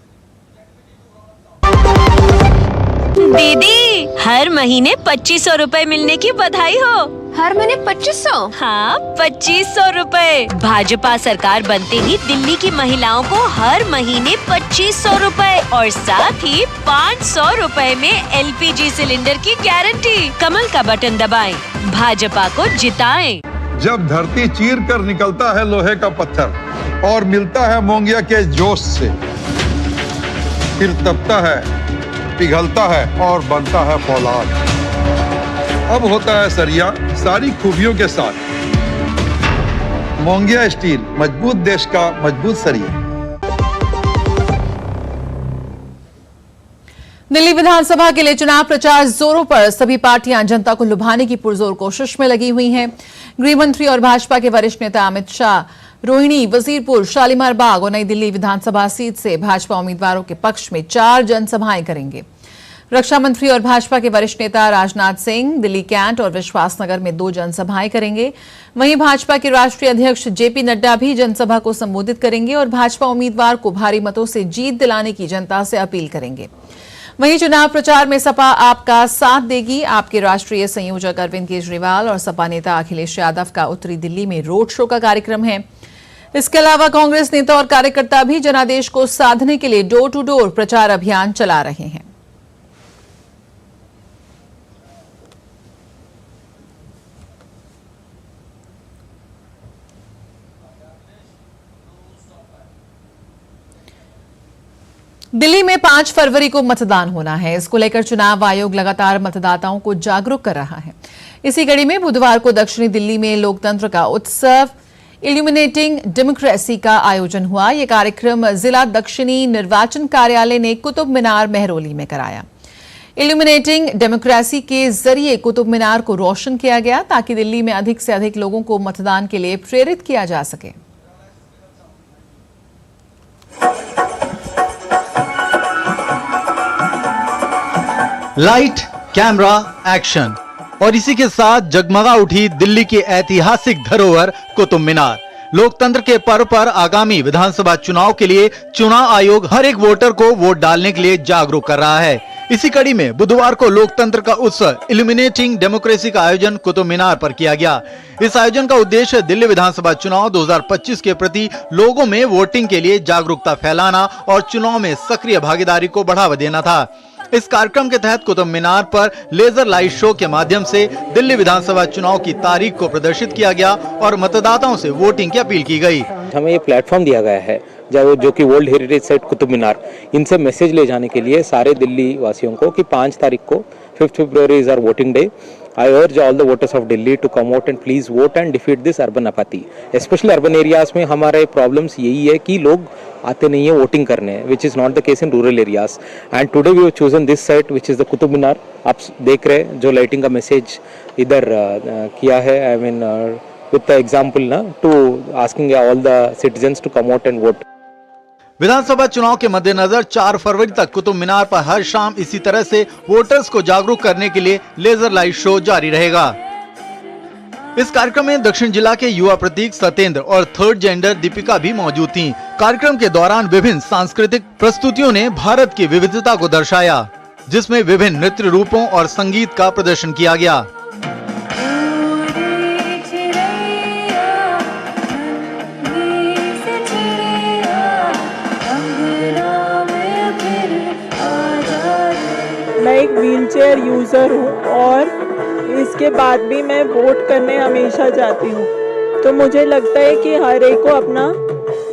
दीदी, हर महीने 2500 रुपए मिलने की बधाई हो। हर महीने 2500? हाँ, 2500 रुपए। भाजपा सरकार बनते ही दिल्ली की महिलाओं को हर महीने 2500 रुपए और साथ ही 500 रुपए में LPG सिलेंडर की गारंटी। कमल का बटन दबाएं, भाजपा को जिताएं। जब धरती चीर कर निकलता है लोहे का पत्थर और मिलता है मोंगिया के जोश से, फिर तपता है, पिघलता है और बनता है फौलाद। अब होता है सरिया सारी खूबियों के साथ। मोंगिया स्टील, मजबूत देश का मजबूत सरिया। दिल्ली विधानसभा के लिए चुनाव प्रचार जोरों पर। सभी पार्टियां जनता को लुभाने की पुरजोर कोशिश में लगी हुई हैं। गृह मंत्री और भाजपा के वरिष्ठ नेता अमित शाह रोहिणी, वजीरपुर, शालीमार बाग और नई दिल्ली विधानसभा सीट से भाजपा उम्मीदवारों के पक्ष में 4 जनसभाएं करेंगे। रक्षा मंत्री और भाजपा के वरिष्ठ नेता राजनाथ सिंह दिल्ली कैंट और विश्वासनगर में 2 जनसभाएं करेंगे। वहीं भाजपा के राष्ट्रीय अध्यक्ष जेपी नड्डा भी जनसभा को संबोधित करेंगे और भाजपा उम्मीदवार को भारी मतों से जीत दिलाने की जनता से अपील करेंगे। वहीं चुनाव प्रचार में सपा आपका साथ देगी। आपके राष्ट्रीय संयोजक अरविंद केजरीवाल और सपा नेता अखिलेश यादव का उत्तरी दिल्ली में रोड शो का कार्यक्रम है। इसके अलावा कांग्रेस नेता और कार्यकर्ता भी जनादेश को साधने के लिए डोर टू डोर प्रचार अभियान चला रहे हैं। दिल्ली में 5 फरवरी को मतदान होना है। इसको लेकर चुनाव आयोग लगातार मतदाताओं को जागरूक कर रहा है। इसी कड़ी में बुधवार को दक्षिणी दिल्ली में लोकतंत्र का उत्सव इल्यूमिनेटिंग डेमोक्रेसी का आयोजन हुआ। यह कार्यक्रम जिला दक्षिणी निर्वाचन कार्यालय ने कुतुब मीनार मेहरौली में कराया। इल्यूमिनेटिंग डेमोक्रेसी के जरिए कुतुब मीनार को रोशन किया गया ताकि दिल्ली में अधिक से अधिक लोगों को मतदान के लिए प्रेरित किया जा सके। लाइट, कैमरा, एक्शन और इसी के साथ जगमगा उठी दिल्ली की ऐतिहासिक धरोहर कुतुब मीनार। लोकतंत्र के पर्व पर आगामी विधानसभा चुनाव के लिए चुनाव आयोग हर एक वोटर को वोट डालने के लिए जागरूक कर रहा है। इसी कड़ी में बुधवार को लोकतंत्र का उत्सव इल्यूमिनेटिंग डेमोक्रेसी का आयोजन कुतुब मीनार पर किया गया। इस आयोजन का उद्देश्य दिल्ली विधानसभा चुनाव 2025 के प्रति लोगों में वोटिंग के लिए जागरूकता फैलाना और चुनाव में सक्रिय भागीदारी को बढ़ावा देना था। इस कार्यक्रम के तहत कुतुब मीनार पर लेजर लाइट शो के माध्यम से दिल्ली विधानसभा चुनाव की तारीख को प्रदर्शित किया गया और मतदाताओं से वोटिंग की अपील की गई। हमें ये प्लेटफॉर्म दिया गया है जो कि world heritage site Qutub Minar, इनसे मैसेज ले जाने के लिए सारे दिल्ली वासियों को कि 5 तारीख को 5th February is our voting day. I urge all the voters of Delhi to come out and please vote and defeat this urban apathy. Especially urban areas में हमारे problems यही है कि लोग आते नहीं है वोटिंग करने, which is not the case in rural areas. And today we have chosen this site, which is the Qutub Minar. आप देख रहे हैं जो लाइटिंग का मैसेज इधर किया है, I mean with the example ना to asking all the citizens to come out and vote. विधानसभा चुनाव के मद्देनजर 4 फरवरी तक कुतुब मीनार पर हर शाम इसी तरह से वोटर्स को जागरूक करने के लिए लेजर लाइट शो जारी रहेगा। इस कार्यक्रम में दक्षिण जिला के युवा प्रतीक सत्येंद्र और थर्ड जेंडर दीपिका भी मौजूद थीं। कार्यक्रम के दौरान विभिन्न सांस्कृतिक प्रस्तुतियों ने भारत की विविधता को दर्शाया, जिसमें विभिन्न नृत्य रूपों और संगीत का प्रदर्शन किया गया। मैं एक व्हीलचेयर यूज़र हूँ और इसके बाद भी मैं वोट करने हमेशा जाती हूँ, तो मुझे लगता है कि हर एक को अपना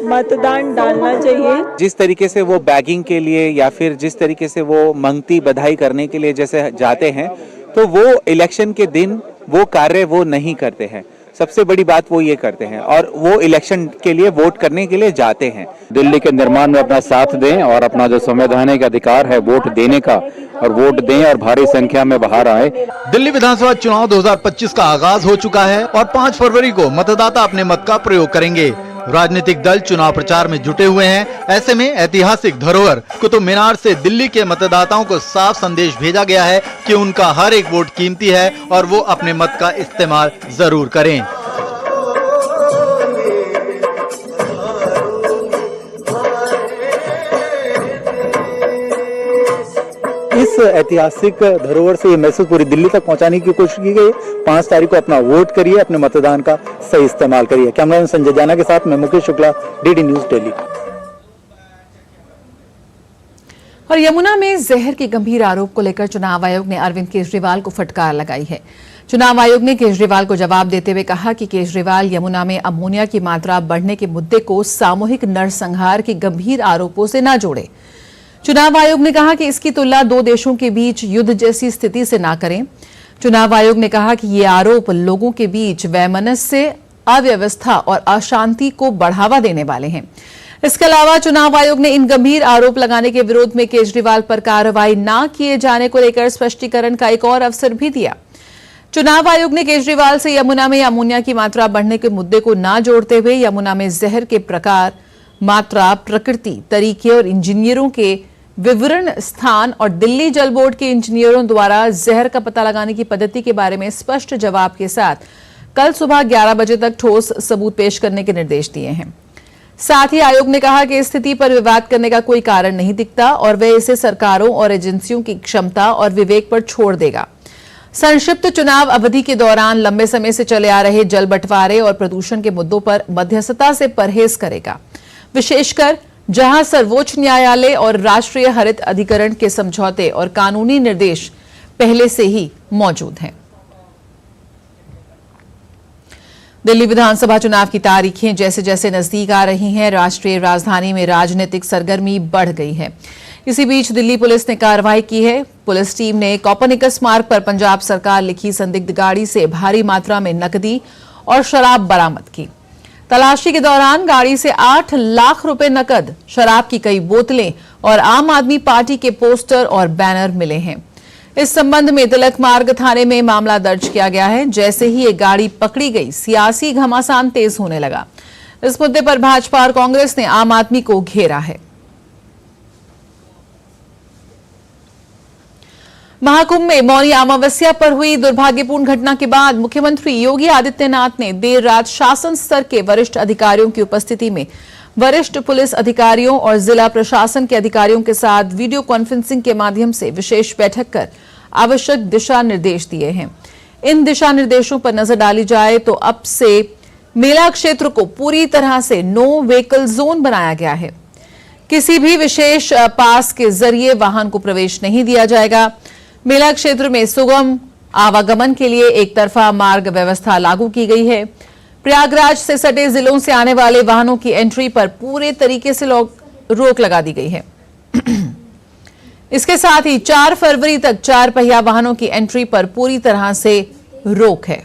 मतदान डालना चाहिए। जिस तरीके से वो बैगिंग के लिए या फिर जिस तरीके से वो मंगती बधाई करने के लिए जैसे जाते हैं, तो वो इलेक्शन के दिन वो कार्य वो नहीं करते हैं। सबसे बड़ी बात वो ये करते हैं और वो इलेक्शन के लिए वोट करने के लिए जाते हैं। दिल्ली के निर्माण में अपना साथ दें और अपना जो संवैधानिक अधिकार है वोट देने का, और वोट दें और भारी संख्या में बाहर आए। दिल्ली विधानसभा चुनाव 2025 का आगाज हो चुका है और 5 फरवरी को मतदाता अपने मत का प्रयोग करेंगे। राजनीतिक दल चुनाव प्रचार में जुटे हुए हैं। ऐसे में ऐतिहासिक धरोहर कुतुब मीनार से दिल्ली के मतदाताओं को साफ संदेश भेजा गया है कि उनका हर एक वोट कीमती है और वो अपने मत का इस्तेमाल जरूर करें। इस ऐतिहासिक धरोहर से ये मैसेज पूरी दिल्ली तक पहुंचाने की कोशिश की गई। 5 तारीख को अपना वोट करिए, अपने मतदान का सही इस्तेमाल करिए। कैमरामैन संजय जाना के साथ मैं मुकेश शुक्ला, डीडी न्यूज दिल्ली। और यमुना में जहर के गंभीर आरोप को लेकर चुनाव आयोग ने अरविंद केजरीवाल को फटकार लगाई है। चुनाव आयोग ने केजरीवाल को जवाब देते हुए कहा कि केजरीवाल यमुना में अमोनिया की मात्रा बढ़ने के मुद्दे को सामूहिक नरसंहार के गंभीर आरोपों से न जोड़े। चुनाव आयोग ने कहा कि इसकी तुलना दो देशों के बीच युद्ध जैसी स्थिति से ना करें। चुनाव आयोग ने कहा कि ये आरोप लोगों के बीच वैमनस्य, अव्यवस्था और अशांति को बढ़ावा देने वाले हैं। इसके अलावा चुनाव आयोग ने इन गंभीर आरोप लगाने के विरोध में केजरीवाल पर कार्रवाई न किए जाने को लेकर स्पष्टीकरण का एक और अवसर भी दिया। चुनाव आयोग ने केजरीवाल से यमुना में अमोनिया की मात्रा बढ़ने के मुद्दे को न जोड़ते हुए यमुना में जहर के प्रकार, मात्रा, प्रकृति, तरीके और इंजीनियरों के विवरण, स्थान और दिल्ली जल बोर्ड के इंजीनियरों द्वारा जहर का पता लगाने की पद्धति के बारे में स्पष्ट जवाब के साथ कल सुबह 11 बजे तक ठोस सबूत पेश करने के निर्देश दिए हैं। साथ ही आयोग ने कहा कि स्थिति पर विवाद करने का कोई कारण नहीं दिखता और वह इसे सरकारों और एजेंसियों की क्षमता और विवेक पर छोड़ देगा। संक्षिप्त चुनाव अवधि के दौरान लंबे समय से चले आ रहे जल बंटवारे और प्रदूषण के मुद्दों पर मध्यस्थता से परहेज करेगा, विशेषकर जहां सर्वोच्च न्यायालय और राष्ट्रीय हरित अधिकरण के समझौते और कानूनी निर्देश पहले से ही मौजूद हैं। दिल्ली विधानसभा चुनाव की तारीखें जैसे जैसे नजदीक आ रही हैं, राष्ट्रीय राजधानी में राजनीतिक सरगर्मी बढ़ गई है। इसी बीच दिल्ली पुलिस ने कार्रवाई की है। पुलिस टीम ने कोपरनिकस मार्ग पर पंजाब सरकार लिखी संदिग्ध गाड़ी से भारी मात्रा में नकदी और शराब बरामद की। तलाशी के दौरान गाड़ी से 8 लाख रुपए नकद, शराब की कई बोतलें और आम आदमी पार्टी के पोस्टर और बैनर मिले हैं। इस संबंध में तिलक मार्ग थाने में मामला दर्ज किया गया है। जैसे ही ये गाड़ी पकड़ी गई, सियासी घमासान तेज होने लगा। इस मुद्दे पर भाजपा और कांग्रेस ने आम आदमी को घेरा है। महाकुंभ में मौनी अमावस्या पर हुई दुर्भाग्यपूर्ण घटना के बाद मुख्यमंत्री योगी आदित्यनाथ ने देर रात शासन स्तर के वरिष्ठ अधिकारियों की उपस्थिति में वरिष्ठ पुलिस अधिकारियों और जिला प्रशासन के अधिकारियों के साथ वीडियो कॉन्फ्रेंसिंग के माध्यम से विशेष बैठक कर आवश्यक दिशा निर्देश दिए हैं। इन दिशा निर्देशों पर नजर डाली जाए तो अब से मेला क्षेत्र को पूरी तरह से नो व्हीकल जोन बनाया गया है। किसी भी विशेष पास के जरिए वाहन को प्रवेश नहीं दिया जाएगा। मेला क्षेत्र में सुगम आवागमन के लिए एक तरफा मार्ग व्यवस्था लागू की गई है। प्रयागराज से सटे जिलों से आने वाले वाहनों की एंट्री पर पूरे तरीके से रोक लगा दी गई है। इसके साथ ही 4 फरवरी तक 4 पहिया वाहनों की एंट्री पर पूरी तरह से रोक है।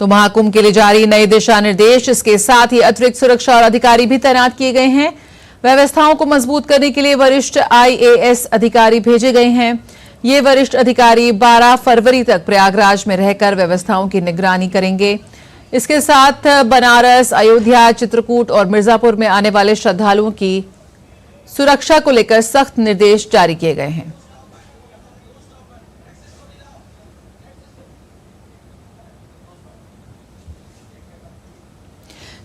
तो महाकुंभ के लिए जारी नए दिशा निर्देश, इसके साथ ही अतिरिक्त सुरक्षा और अधिकारी भी तैनात किए गए हैं। व्यवस्थाओं को मजबूत करने के लिए वरिष्ठ IAS अधिकारी भेजे गए हैं। ये वरिष्ठ अधिकारी 12 फरवरी तक प्रयागराज में रहकर व्यवस्थाओं की निगरानी करेंगे। इसके साथ बनारस, अयोध्या, चित्रकूट और मिर्जापुर में आने वाले श्रद्धालुओं की सुरक्षा को लेकर सख्त निर्देश जारी किए गए हैं।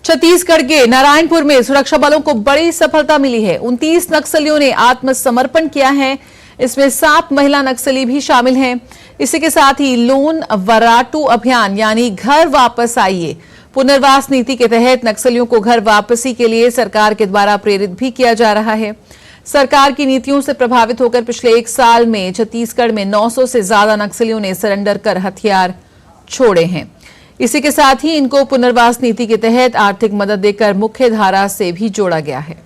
छत्तीसगढ़ के नारायणपुर में सुरक्षा बलों को बड़ी सफलता मिली है। 29 नक्सलियों ने आत्मसमर्पण किया है। इसमें 7 महिला नक्सली भी शामिल हैं। इसी के साथ ही लोन वराटू अभियान यानी घर वापस आइए पुनर्वास नीति के तहत नक्सलियों को घर वापसी के लिए सरकार के द्वारा प्रेरित भी किया जा रहा है। सरकार की नीतियों से प्रभावित होकर पिछले 1 साल में छत्तीसगढ़ में 900 से ज्यादा नक्सलियों ने सरेंडर कर हथियार छोड़े हैं। इसी के साथ ही इनको पुनर्वास नीति के तहत आर्थिक मदद देकर मुख्य धारा से भी जोड़ा गया है।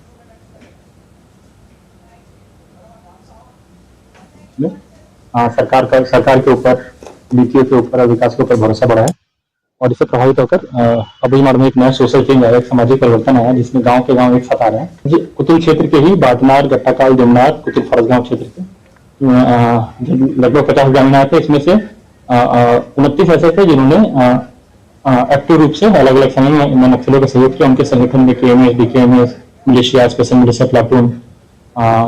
सरकार के ऊपर, नीतियों के ऊपर और विकास के ऊपर भरोसा बढ़ा है और इससे प्रभावित होकर अभी में एक नया सोशल चेंज आया, एक सामाजिक परिवर्तन आया जिसमें गांव के गांव एक साथ आ रहे हैं। जी, कुतुल क्षेत्र के ही बाटनार, गट्टाकाल, जमुनार, कुतुल फरसगांव क्षेत्र के लगभग 50 ग्रामीण आए थे। इसमें से 29 ऐसे थे जिन्होंने एक्टिव रूप से अलग अलग समय में नक्सलियों का सहयोग किया। उनके संगठन में KMS, DKMS, militia, special militia platoon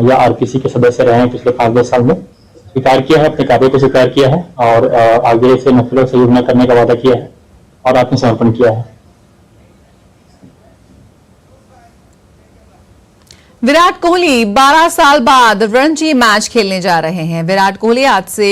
या RPC के सदस्य रहे हैं पिछले 5-10 साल में। स्वीकार किया है, अपने कार्य को स्वीकार किया है और आगे से नक्सलियों का सहयोग न करने का वादा किया है और आत्मसमर्पण किया है। विराट कोहली 12 साल बाद रणजी मैच खेलने जा रहे हैं। विराट कोहली आज से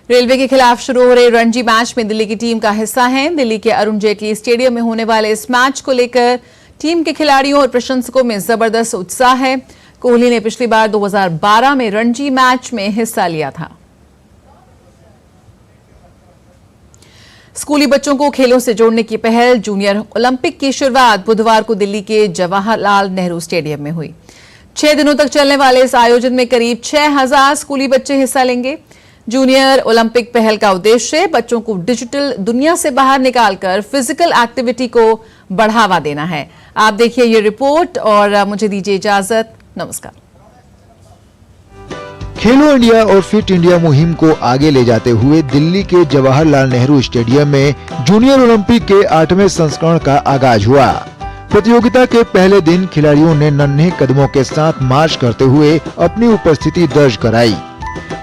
रेलवे के खिलाफ शुरू हो रहे रणजी मैच में दिल्ली की टीम का हिस्सा हैं। दिल्ली के अरुण जेटली स्टेडियम में होने वाले इस मैच को लेकर टीम के खिलाड़ियों और प्रशंसकों में जबरदस्त उत्साह है। कोहली ने पिछली बार 2012 में रणजी मैच में हिस्सा लिया था। स्कूली बच्चों को खेलों से जोड़ने की पहल जूनियर ओलंपिक की शुरुआत बुधवार को दिल्ली के जवाहरलाल नेहरू स्टेडियम में हुई। 6 दिनों तक चलने वाले इस आयोजन में करीब 6000 स्कूली बच्चे हिस्सा लेंगे। जूनियर ओलंपिक पहल का उद्देश्य बच्चों को डिजिटल दुनिया से बाहर निकालकर फिजिकल एक्टिविटी को बढ़ावा देना है। आप देखिए ये रिपोर्ट और मुझे दीजिए इजाजत। नमस्कार। खेलो इंडिया और फिट इंडिया मुहिम को आगे ले जाते हुए दिल्ली के जवाहरलाल नेहरू स्टेडियम में जूनियर ओलंपिक के 8वें संस्करण का आगाज हुआ। प्रतियोगिता के पहले दिन खिलाड़ियों ने नन्हे कदमों के साथ मार्च करते हुए अपनी उपस्थिति दर्ज कराई।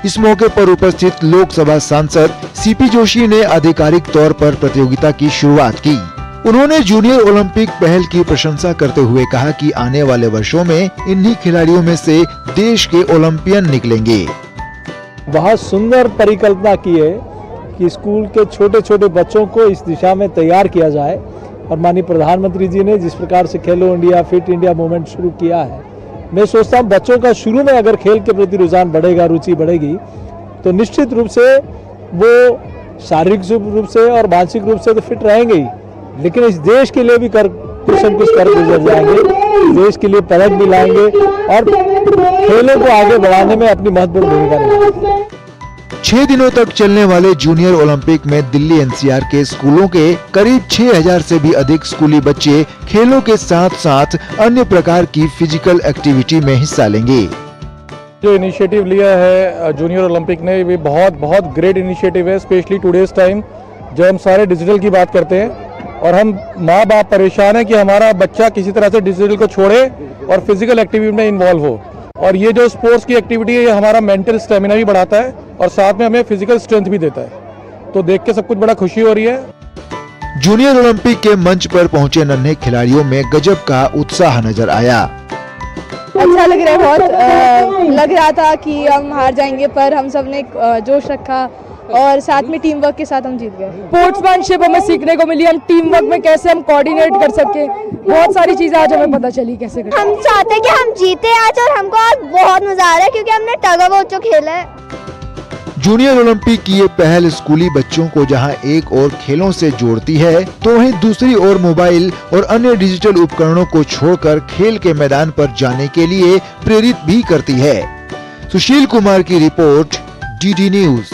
इस मौके पर उपस्थित लोकसभा सांसद सीपी जोशी ने आधिकारिक तौर पर प्रतियोगिता की शुरुआत की। उन्होंने जूनियर ओलंपिक पहल की प्रशंसा करते हुए कहा कि आने वाले वर्षों में इन्हीं खिलाड़ियों में से देश के ओलंपियन निकलेंगे। बहुत सुंदर परिकल्पना की है कि स्कूल के छोटे छोटे बच्चों को इस दिशा में तैयार किया जाए और माननीय प्रधानमंत्री जी ने जिस प्रकार से खेलो इंडिया फिट इंडिया मूवमेंट शुरू किया है, मैं सोचता हूँ बच्चों का शुरू में अगर खेल के प्रति रुझान बढ़ेगा, रुचि बढ़ेगी, तो निश्चित रूप से वो शारीरिक रूप से और मानसिक रूप से तो फिट रहेंगे ही, लेकिन इस देश के लिए भी कुछ न कुछ कर गुजर जाएंगे, देश के लिए पदक भी लाएंगे और खेलों को आगे बढ़ाने में अपनी महत्वपूर्ण भूमिका निभाएंगे। 6 दिनों तक चलने वाले जूनियर ओलंपिक में दिल्ली एनसीआर के स्कूलों के करीब 6000 से भी अधिक स्कूली बच्चे खेलों के साथ साथ अन्य प्रकार की फिजिकल एक्टिविटी में हिस्सा लेंगे। जो इनिशिएटिव लिया है जूनियर ओलंपिक ने, ये बहुत ग्रेट इनिशिएटिव है, स्पेशली टुडेज टाइम जब हम सारे डिजिटल की बात करते हैं और हम माँ बाप परेशान है कि हमारा बच्चा किसी तरह से डिजिटल को छोड़े और फिजिकल एक्टिविटी में इन्वॉल्व हो। और ये जो स्पोर्ट्स की एक्टिविटी है ये हमारा मेंटल स्टेमिना भी बढ़ाता है और साथ में हमें फिजिकल स्ट्रेंथ भी देता है। तो देख के सब कुछ बड़ा खुशी हो रही है। जूनियर ओलंपिक के मंच पर पहुंचे नन्हे खिलाड़ियों में गजब का उत्साह नजर आया। अच्छा लग रहा है, बहुत लग रहा था कि हम हार जाएंगे, पर हम सब ने जोश रखा और साथ में टीम वर्क के साथ हम जीत गए। स्पोर्ट्समैनशिप हमें सीखने को मिली, हम टीम वर्क में कैसे हम कोऑर्डिनेट कर सके, बहुत सारी चीजें आज हमें पता चली कैसे करें। हम चाहते हैं कि हम जीते आज और हमको आज बहुत मजा आ रहा है क्योंकि हमने टग ऑफ वॉर जो खेला है। जूनियर ओलंपिक की ये पहल स्कूली बच्चों को जहां एक और खेलों से जोड़ती है, तो वहीं दूसरी ओर मोबाइल और अन्य डिजिटल उपकरणों को छोड़कर खेल के मैदान पर जाने के लिए प्रेरित भी करती है। सुशील कुमार की रिपोर्ट, DD न्यूज।